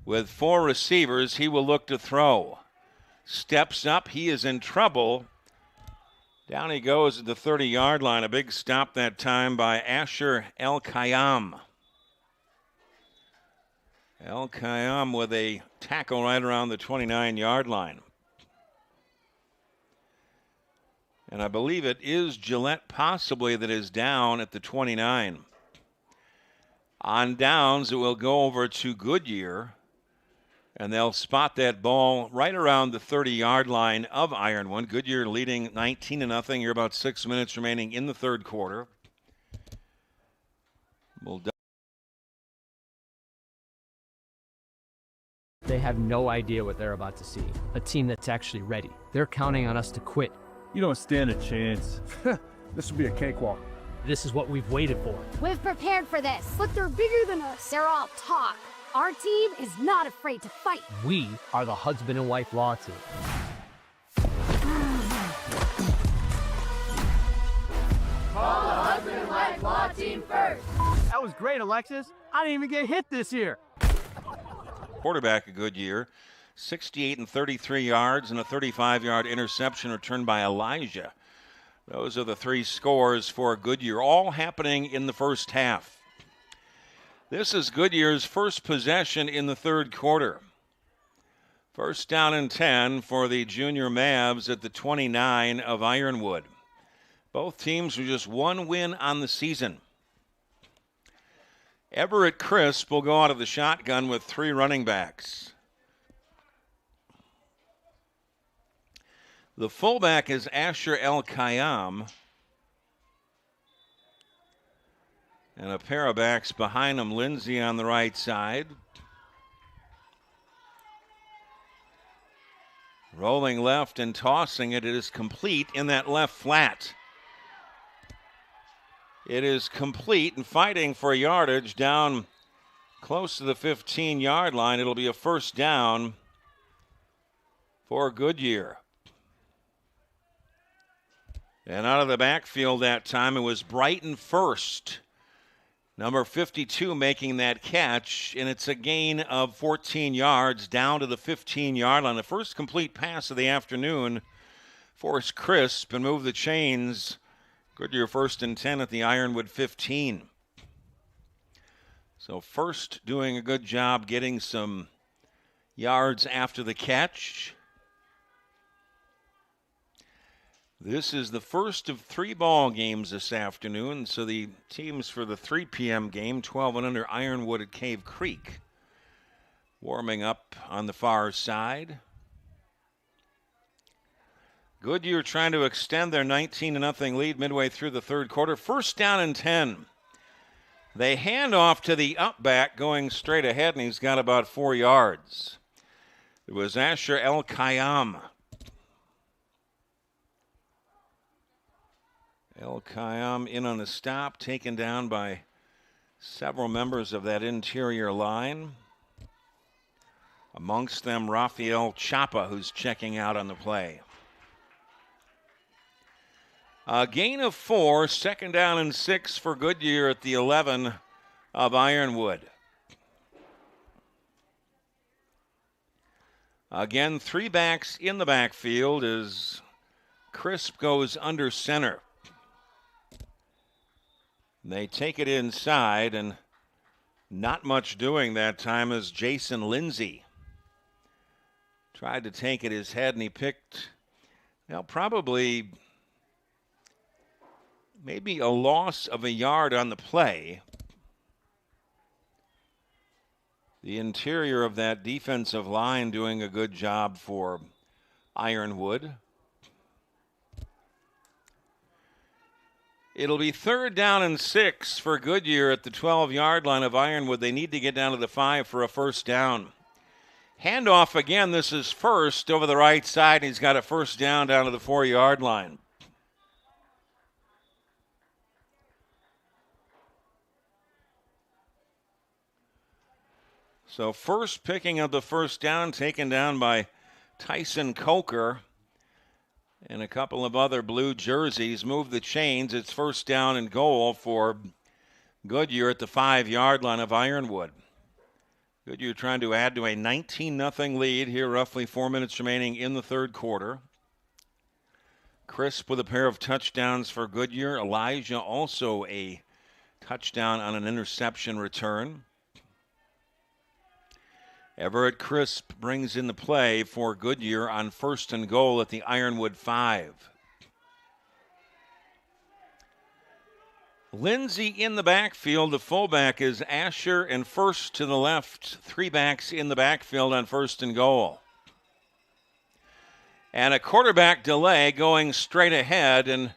A: With 4 receivers, he will look to throw. Steps up, he is in trouble. Down he goes at the 30-yard line. A big stop that time by Asher El-Khayyam. El-Khayyam with a tackle right around the 29-yard line. And I believe it is Gillette possibly that is down at the 29. On downs, it will go over to Goodyear, and they'll spot that ball right around the 30-yard line of Ironwood. Goodyear leading 19-0. You're about 6 minutes remaining in the third quarter.
C: They have no idea what they're about to see. A team that's actually ready. They're counting on us to quit.
D: You don't stand a chance. This will be a cakewalk.
C: This is what we've waited for.
E: We've prepared for this, but they're bigger than us. They're all talk. Our team is not afraid to fight.
C: We are the husband and wife law team.
F: Call the husband and wife law team first.
G: That was great, Alexis. I didn't even get hit this year.
A: Quarterback of Goodyear, 68 and 33 yards and a 35-yard interception returned by Elijah. Those are the three scores for Goodyear, all happening in the first half. This is Goodyear's first possession in the third quarter. First down and 10 for the junior Mavs at the 29 of Ironwood. Both teams with just one win on the season. Everett Crisp will go out of the shotgun with three running backs. The fullback is Asher El-Khayyam. And a pair of backs behind him, Lindsey on the right side. Rolling left and tossing it. It is complete in that left flat. It is complete and fighting for yardage down close to the 15-yard line. It'll be a first down for Goodyear. And out of the backfield that time, it was Brighton first. Number 52 making that catch, and it's a gain of 14 yards down to the 15-yard line. The first complete pass of the afternoon forced Crisp and moved the chains. Goodyear first and 10 at the Ironwood 15. So first doing a good job getting some yards after the catch. This is the first of 3 ball games this afternoon, so the teams for the 3 p.m. game, 12 and under Ironwood at Cave Creek, warming up on the far side. Goodyear trying to extend their 19-0 lead midway through the third quarter. First down and 10. They hand off to the up back going straight ahead, and he's got about 4 yards. It was Asher El-Khayyam. El-Khayyam in on the stop, taken down by several members of that interior line. Amongst them, Rafael Chapa, who's checking out on the play. A gain of 4, second down and 6 for Goodyear at the 11 of Ironwood. Again, 3 backs in the backfield as Crisp goes under center. They take it inside, and not much doing that time as Jason Lindsey tried to take it his head, and he picked, probably maybe a loss of a yard on the play. The interior of that defensive line doing a good job for Ironwood. It'll be third down and 6 for Goodyear at the 12-yard line of Ironwood. They need to get down to the 5 for a first down. Handoff again. This is first over the right side. He's got a first down to the 4-yard line. So first picking up the first down, taken down by Tyson Coker. And a couple of other blue jerseys move the chains. It's first down and goal for Goodyear at the 5-yard line of Ironwood. Goodyear trying to add to a 19-0 lead here, roughly 4 minutes remaining in the third quarter. Crisp with a pair of touchdowns for Goodyear. Elijah also a touchdown on an interception return. Everett Crisp brings in the play for Goodyear on 1st and goal at the Ironwood 5. Lindsay in the backfield. The fullback is Asher, and first to the left. 3 backs in the backfield on 1st and goal. And a quarterback delay going straight ahead, and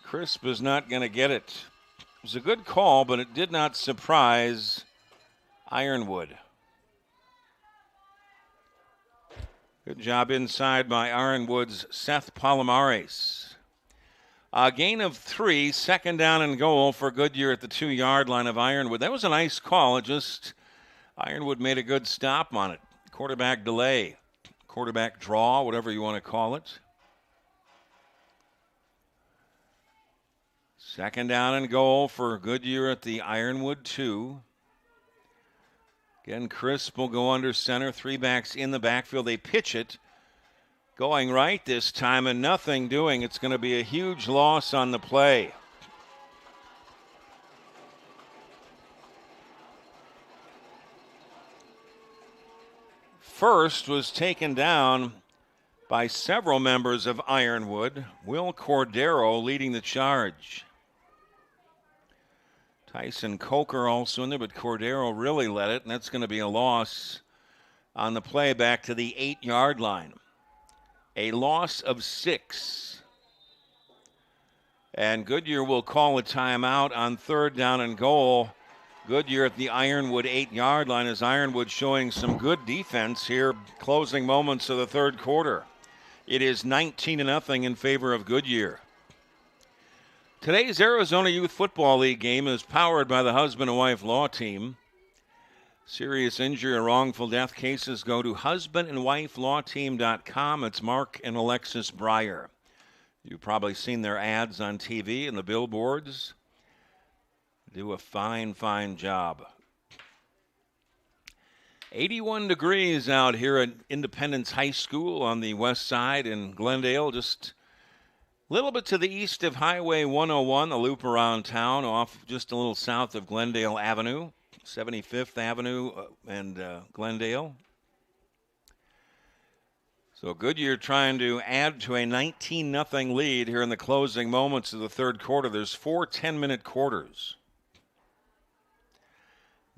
A: Crisp is not going to get it. It was a good call, but it did not surprise Ironwood. Good job inside by Ironwood's Seth Palomares. A gain of 3, 2nd down and goal for Goodyear at the 2-yard line of Ironwood. That was a nice call. Ironwood made a good stop on it. Quarterback delay, quarterback draw, whatever you want to call it. 2nd down and goal for Goodyear at the Ironwood 2. Again, Crisp will go under center. 3 backs in the backfield. They pitch it. Going right this time and nothing doing. It's going to be a huge loss on the play. First was taken down by several members of Ironwood. Will Cordero leading the charge. Tyson Coker also in there, but Cordero really led it, and that's going to be a loss on the play back to the 8-yard line. A loss of 6. And Goodyear will call a timeout on 3rd down and goal. Goodyear at the Ironwood 8-yard line, as Ironwood showing some good defense here, closing moments of the 3rd quarter. It is 19-0 in favor of Goodyear. Today's Arizona Youth Football League game is powered by the husband and wife law team. Serious injury or wrongful death cases go to husbandandwifelawteam.com. It's Mark and Alexis Breyer. You've probably seen their ads on TV and the billboards. Do a fine, fine job. 81 degrees out here at Independence High School on the west side in Glendale, just a little bit to the east of Highway 101, the loop around town, off just a little south of Glendale Avenue, 75th Avenue and Glendale. So Goodyear trying to add to a 19-0 lead here in the closing moments of the 3rd quarter. There's 4 10-minute quarters.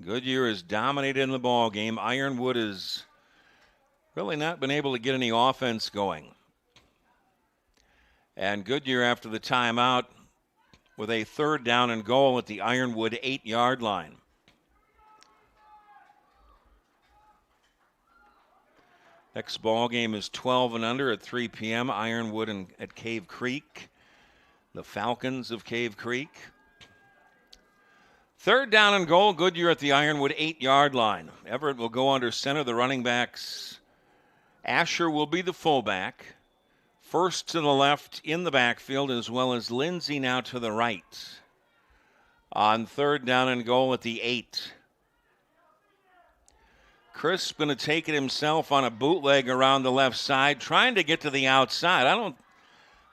A: Goodyear is dominated in the ball game. Ironwood has really not been able to get any offense going. And Goodyear, after the timeout, with a 3rd down and goal at the Ironwood 8-yard line. Next ball game is 12 and under at 3 p.m. Ironwood at Cave Creek. The Falcons of Cave Creek. 3rd down and goal, Goodyear at the Ironwood 8-yard line. Everett will go under center. The running backs, Asher will be the fullback. First to the left in the backfield, as well as Lindsay now to the right. On 3rd down and goal at the 8. Crisp going to take it himself on a bootleg around the left side, trying to get to the outside.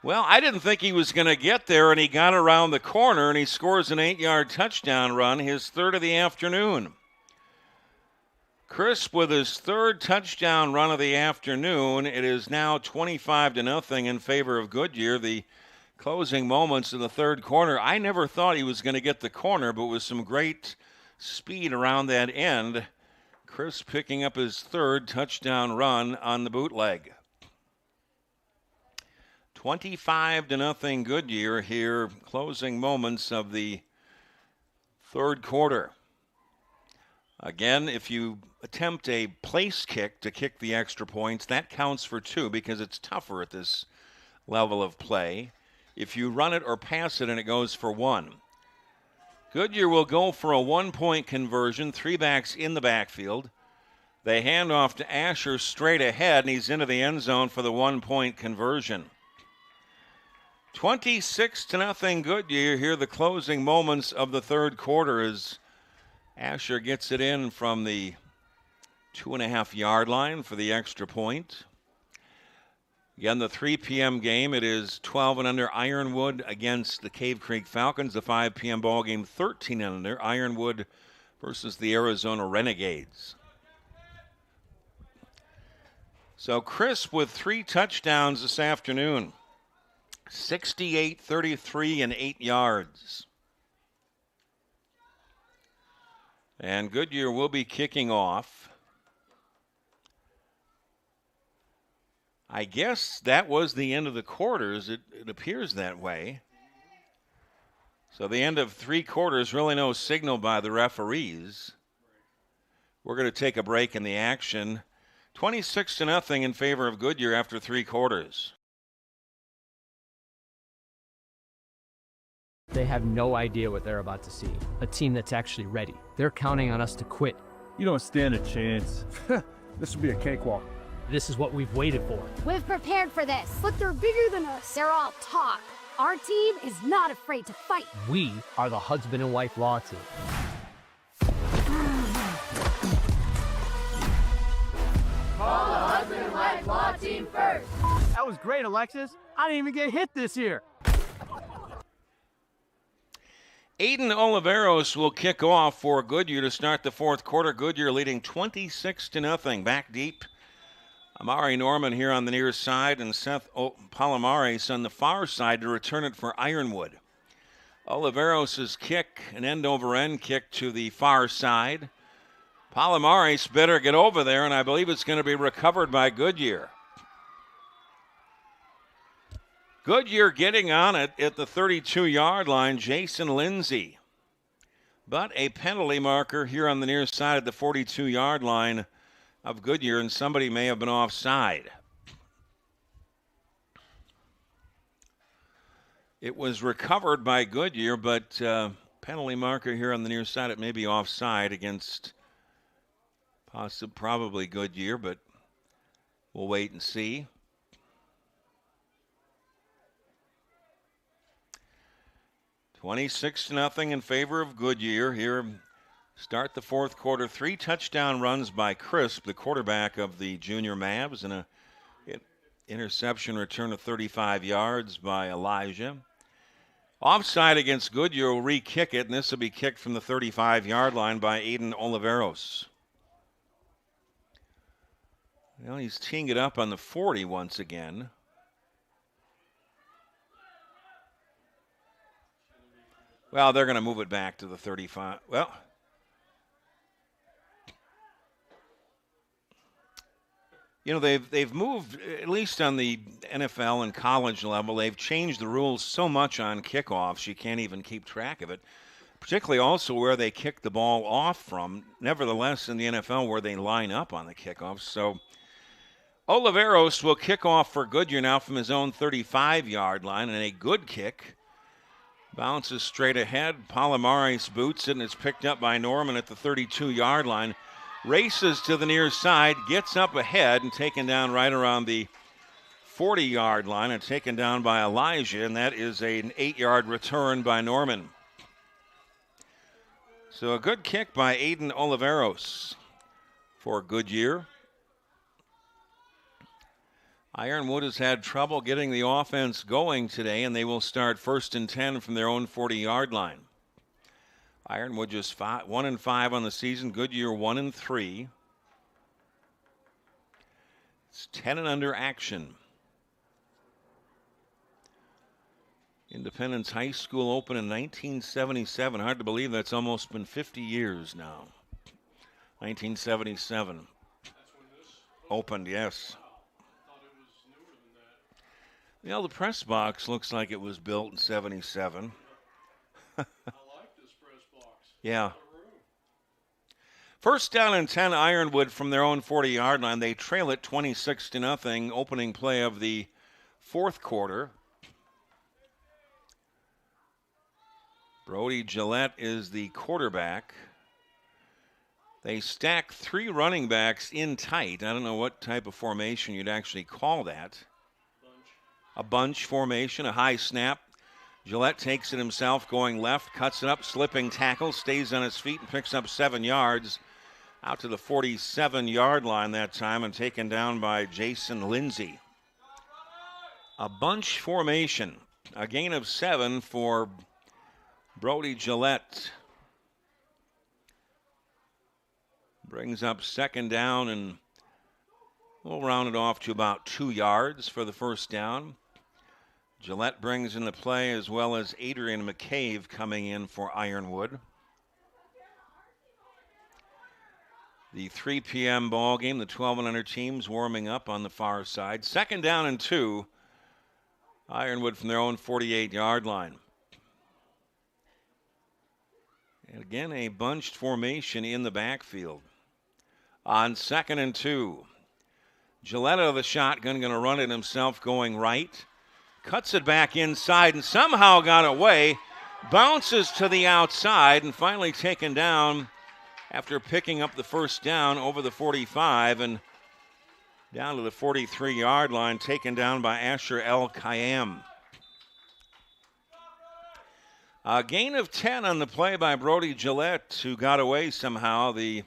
A: I didn't think he was going to get there, and he got around the corner, and he scores an 8-yard touchdown run, his 3rd of the afternoon. Crisp with his 3rd touchdown run of the afternoon. It is now 25-0 in favor of Goodyear. The closing moments of the 3rd quarter. I never thought he was going to get the corner, but with some great speed around that end, Crisp picking up his 3rd touchdown run on the bootleg. 25-0 Goodyear here, closing moments of the 3rd quarter. Again, if you attempt a place kick to kick the extra points, that counts for 2 because it's tougher at this level of play. If you run it or pass it and it goes for 1. Goodyear will go for a 1-point conversion, 3 backs in the backfield. They hand off to Asher straight ahead, and he's into the end zone for the 1-point conversion. 26-0 Goodyear here, the closing moments of the 3rd quarter as Asher gets it in from the 2.5-yard line for the extra point. Again, the 3 p.m. game, it is 12 and under Ironwood against the Cave Creek Falcons. The 5 p.m. ball game, 13 and under Ironwood versus the Arizona Renegades. So Crisp with 3 touchdowns this afternoon. 68, 33, and 8 yards. And Goodyear will be kicking off. I guess that was the end of the quarters. It appears that way. So the end of 3 quarters, really no signal by the referees. We're going to take a break in the action. 26-0 in favor of Goodyear after 3 quarters.
C: They have no idea what they're about to see. A team that's actually ready. They're counting on us to quit.
D: You don't stand a chance. This will be a cakewalk.
C: This is what we've waited for.
E: We've prepared for this. But they're bigger than us. They're all talk. Our team is not afraid to fight.
C: We are the husband and wife law team.
F: Call the husband and wife law team first.
G: That was great, Alexis. I didn't even get hit this year.
A: Aiden Oliveros will kick off for Goodyear to start the 4th quarter. Goodyear leading 26-0. Back deep, Amari Norman here on the near side and Seth Palomares on the far side to return it for Ironwood. Oliveros' kick, an end-over-end kick to the far side. Palomares better get over there, and I believe it's going to be recovered by Goodyear. Goodyear getting on it at the 32-yard line, Jason Lindsay. But a penalty marker here on the near side of the 42-yard line of Goodyear, and somebody may have been offside. It was recovered by Goodyear, but penalty marker here on the near side, it may be offside against probably Goodyear, but we'll wait and see. $26-0 in favor of Goodyear here. Start the 4th quarter. 3 touchdown runs by Crisp, the quarterback of the junior Mavs, and an interception return of 35 yards by Elijah. Offside against Goodyear will re-kick it, and this will be kicked from the 35-yard line by Aiden Oliveros. Well, he's teeing it up on the 40 once again. Well, they're going to move it back to the 35. Well, you know, they've moved, at least on the NFL and college level, they've changed the rules so much on kickoffs you can't even keep track of it, particularly also where they kick the ball off from. Nevertheless, in the NFL, where they line up on the kickoffs. So Oliveros will kick off for Goodyear now from his own 35-yard line, and a good kick. Bounces straight ahead. Palomares boots it, and it's picked up by Norman at the 32-yard line. Races to the near side, gets up ahead, and taken down right around the 40-yard line, and taken down by Elijah, and that is an 8-yard return by Norman. So a good kick by Aiden Oliveros for Goodyear. Ironwood has had trouble getting the offense going today, and they will start 1st and 10 from their own 40-yard line. Ironwood just 1-5 on the season. Goodyear 1-3. It's 10 and under action. Independence High School opened in 1977. Hard to believe that's almost been 50 years now. 1977. Opened, yes. You know, the press box looks like it was built in 77.
B: I like this press box.
A: Yeah. 1st down and 10, Ironwood from their own 40-yard line. They trail it 26-0, opening play of the 4th quarter. Brody Gillette is the quarterback. They stack 3 running backs in tight. I don't know what type of formation you'd actually call that. A bunch formation, a high snap. Gillette takes it himself, going left, cuts it up, slipping tackle, stays on his feet and picks up 7 yards. Out to the 47-yard line that time and taken down by Jason Lindsay. A bunch formation. A gain of 7 for Brody Gillette. Brings up second down, and we'll round it off to about 2 yards for the first down. Gillette brings in the play, as well as Adrian McCabe coming in for Ironwood. The 3 p.m. ball game, the 12-and-under teams warming up on the far side. Second down and 2. Ironwood from their own 48-yard line. And again, a bunched formation in the backfield. On second and 2, Gillette out of the shotgun, going to run it himself going right. Cuts it back inside and somehow got away. Bounces to the outside and finally taken down after picking up the first down over the 45 and down to the 43-yard line, taken down by Asher El Kayam. A gain of 10 on the play by Brody Gillette, who got away somehow, the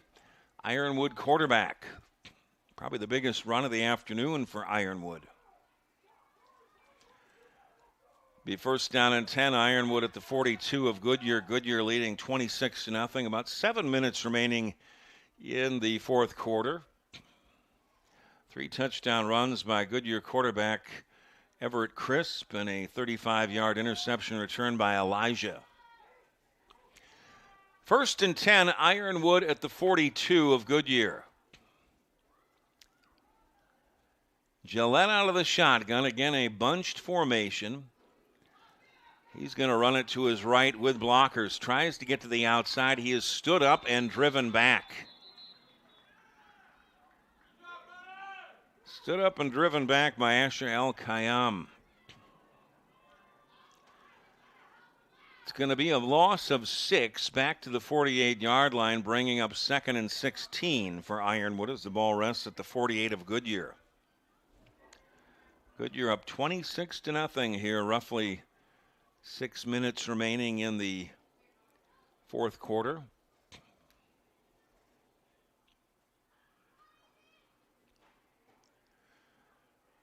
A: Ironwood quarterback. Probably the biggest run of the afternoon for Ironwood. Be first down and 10, Ironwood at the 42 of Goodyear. Goodyear leading 26-0. About 7 minutes remaining in the fourth quarter. 3 touchdown runs by Goodyear quarterback Everett Crisp and a 35-yard interception return by Elijah. First and 10, Ironwood at the 42 of Goodyear. Gillette out of the shotgun. Again, a bunched formation. He's going to run it to his right with blockers. Tries to get to the outside. He is stood up and driven back. Stood up and driven back by Asher El Kayam. It's going to be a loss of 6 back to the 48-yard line, bringing up second and 16 for Ironwood as the ball rests at the 48 of Goodyear. Goodyear up 26-0 here, roughly 6 minutes remaining in the fourth quarter.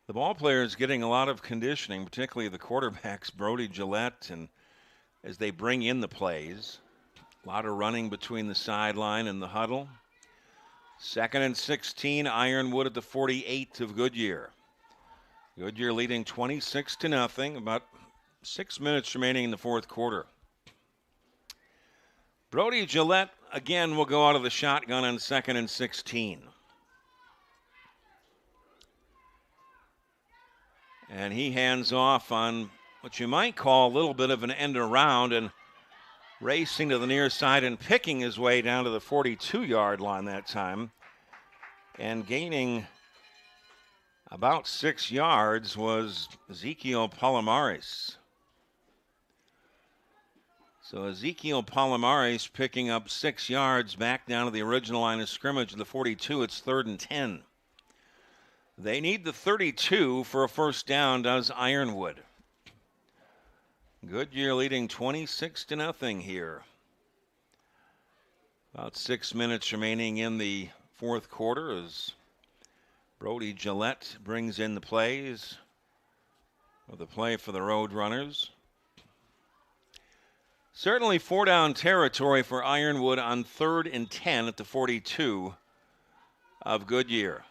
A: The ball player is getting a lot of conditioning, particularly the quarterbacks, Brody Gillette, and as they bring in the plays. A lot of running between the sideline and the huddle. Second and 16, Ironwood at the 48 of Goodyear. Goodyear leading 26-0, about 6 minutes remaining in the fourth quarter. Brody Gillette again will go out of the shotgun on second and 16. And he hands off on what you might call a little bit of an end around and racing to the near side and picking his way down to the 42-yard line that time. And gaining about 6 yards was Ezekiel Palomares. So Ezekiel Palomares picking up 6 yards back down to the original line of scrimmage of the 42. It's 3rd and 10. They need the 32 for a first down, does Ironwood. Goodyear leading 26-0 here. About 6 minutes remaining in the fourth quarter as Brody Gillette brings in the plays for the play for the Roadrunners. Certainly 4-down territory for Ironwood on 3rd and 10 at the 42 of Goodyear.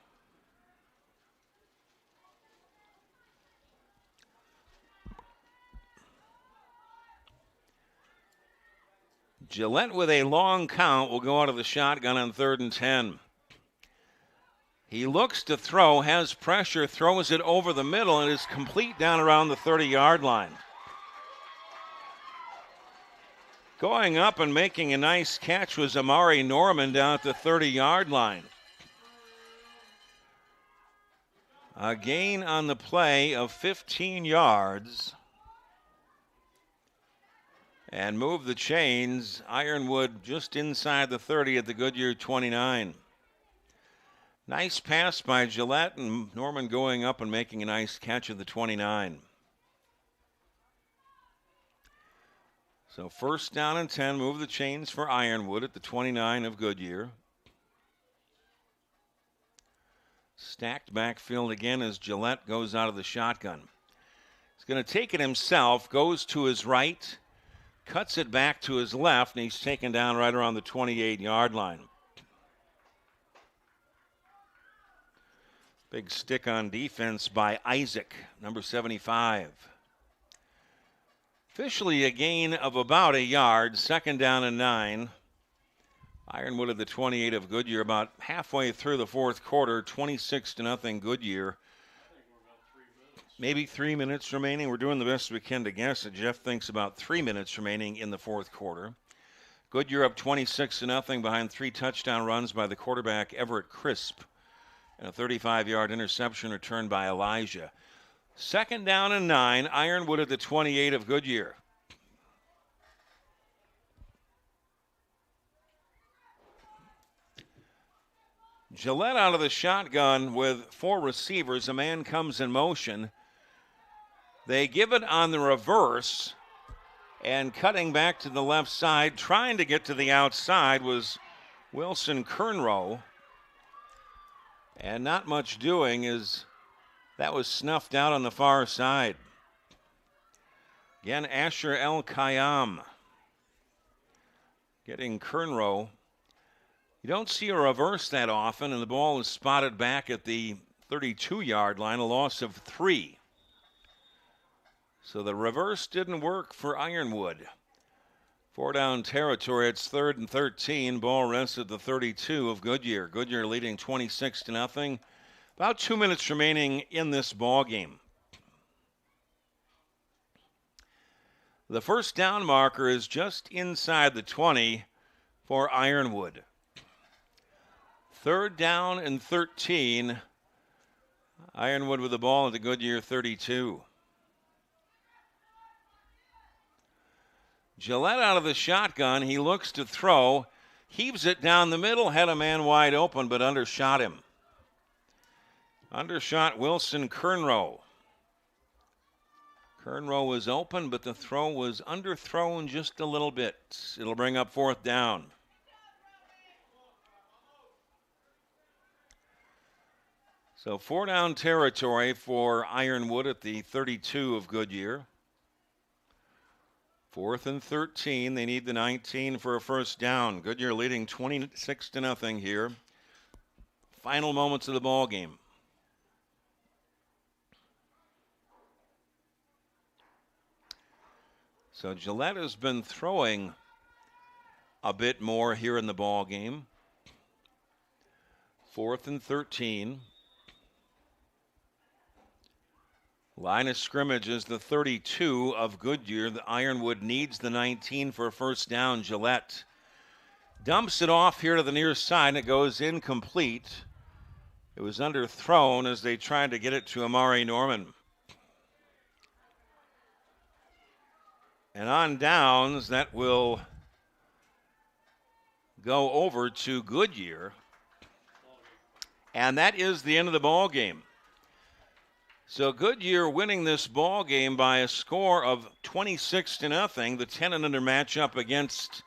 A: Gillette with a long count will go out of the shotgun on 3rd and 10. He looks to throw, has pressure, throws it over the middle, and is complete down around the 30-yard line. Going up and making a nice catch was Amari Norman down at the 30-yard line. A gain on the play of 15 yards. And move the chains. Ironwood just inside the 30 at the Goodyear 29. Nice pass by Gillette, and Norman going up and making a nice catch at the 29. So first down and 10, move the chains for Ironwood at the 29 of Goodyear. Stacked backfield again as Gillette goes out of the shotgun. He's going to take it himself, goes to his right, cuts it back to his left, and he's taken down right around the 28-yard line. Big stick on defense by Isaac, number 75. Officially a gain of about a yard, 2nd down and 9. Ironwood at the 28 of Goodyear, about halfway through the fourth quarter, 26-0 Goodyear. Maybe 3 minutes remaining. We're doing the best we can to guess it. Jeff thinks about 3 minutes remaining in the fourth quarter. Goodyear up 26-0 behind 3 touchdown runs by the quarterback Everett Crisp and a 35-yard interception returned by Elijah. 2nd down and 9, Ironwood at the 28 of Goodyear. Gillette out of the shotgun with 4 receivers. A man comes in motion. They give it on the reverse, and cutting back to the left side, trying to get to the outside was Wilson Kernrow. And not much doing as that was snuffed out on the far side. Again, Asher El Khayyam getting Kernrow. You don't see a reverse that often, and the ball is spotted back at the 32-yard line, a loss of 3. So the reverse didn't work for Ironwood. 4 down territory. It's 3rd and 13. Ball rests at the 32 of Goodyear. Goodyear leading 26-0. About 2 minutes remaining in this ball game. The first down marker is just inside the 20 for Ironwood. 3rd down and 13. Ironwood with the ball at the Goodyear 32. Gillette out of the shotgun. He looks to throw. Heaves it down the middle. Had a man wide open, but undershot him. Undershot Wilson Kernrow. Kernrow was open, but the throw was underthrown just a little bit. It'll bring up 4th down. So 4 down territory for Ironwood at the 32 of Goodyear. 4th and 13. They need the 19 for a first down. Goodyear leading 26-0 here. Final moments of the ball game. So Gillette has been throwing a bit more here in the ball game. 4th and 13. Line of scrimmage is the 32 of Goodyear. The Ironwood needs the 19 for a first down. Gillette dumps it off here to the near side, and it goes incomplete. It was underthrown as they tried to get it to Amari Norman. And on downs, that will go over to Goodyear. And that is the end of the ball game. So Goodyear winning this ball game by a score of 26-0. The 10 and under matchup against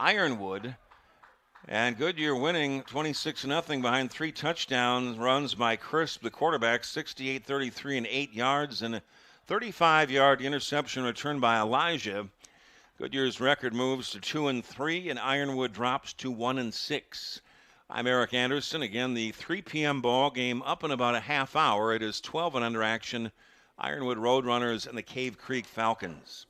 A: Ironwood. And Goodyear winning 26-0 behind 3 touchdowns runs by Crisp, the quarterback, 68-33 and 8 yards, and a 35-yard interception return by Elijah. Goodyear's record moves to 2-3, and Ironwood drops to 1-6. I'm Eric Anderson. Again, the 3 p.m. ball game up in about a half hour. It is 12 and under action. Ironwood Roadrunners and the Cave Creek Falcons.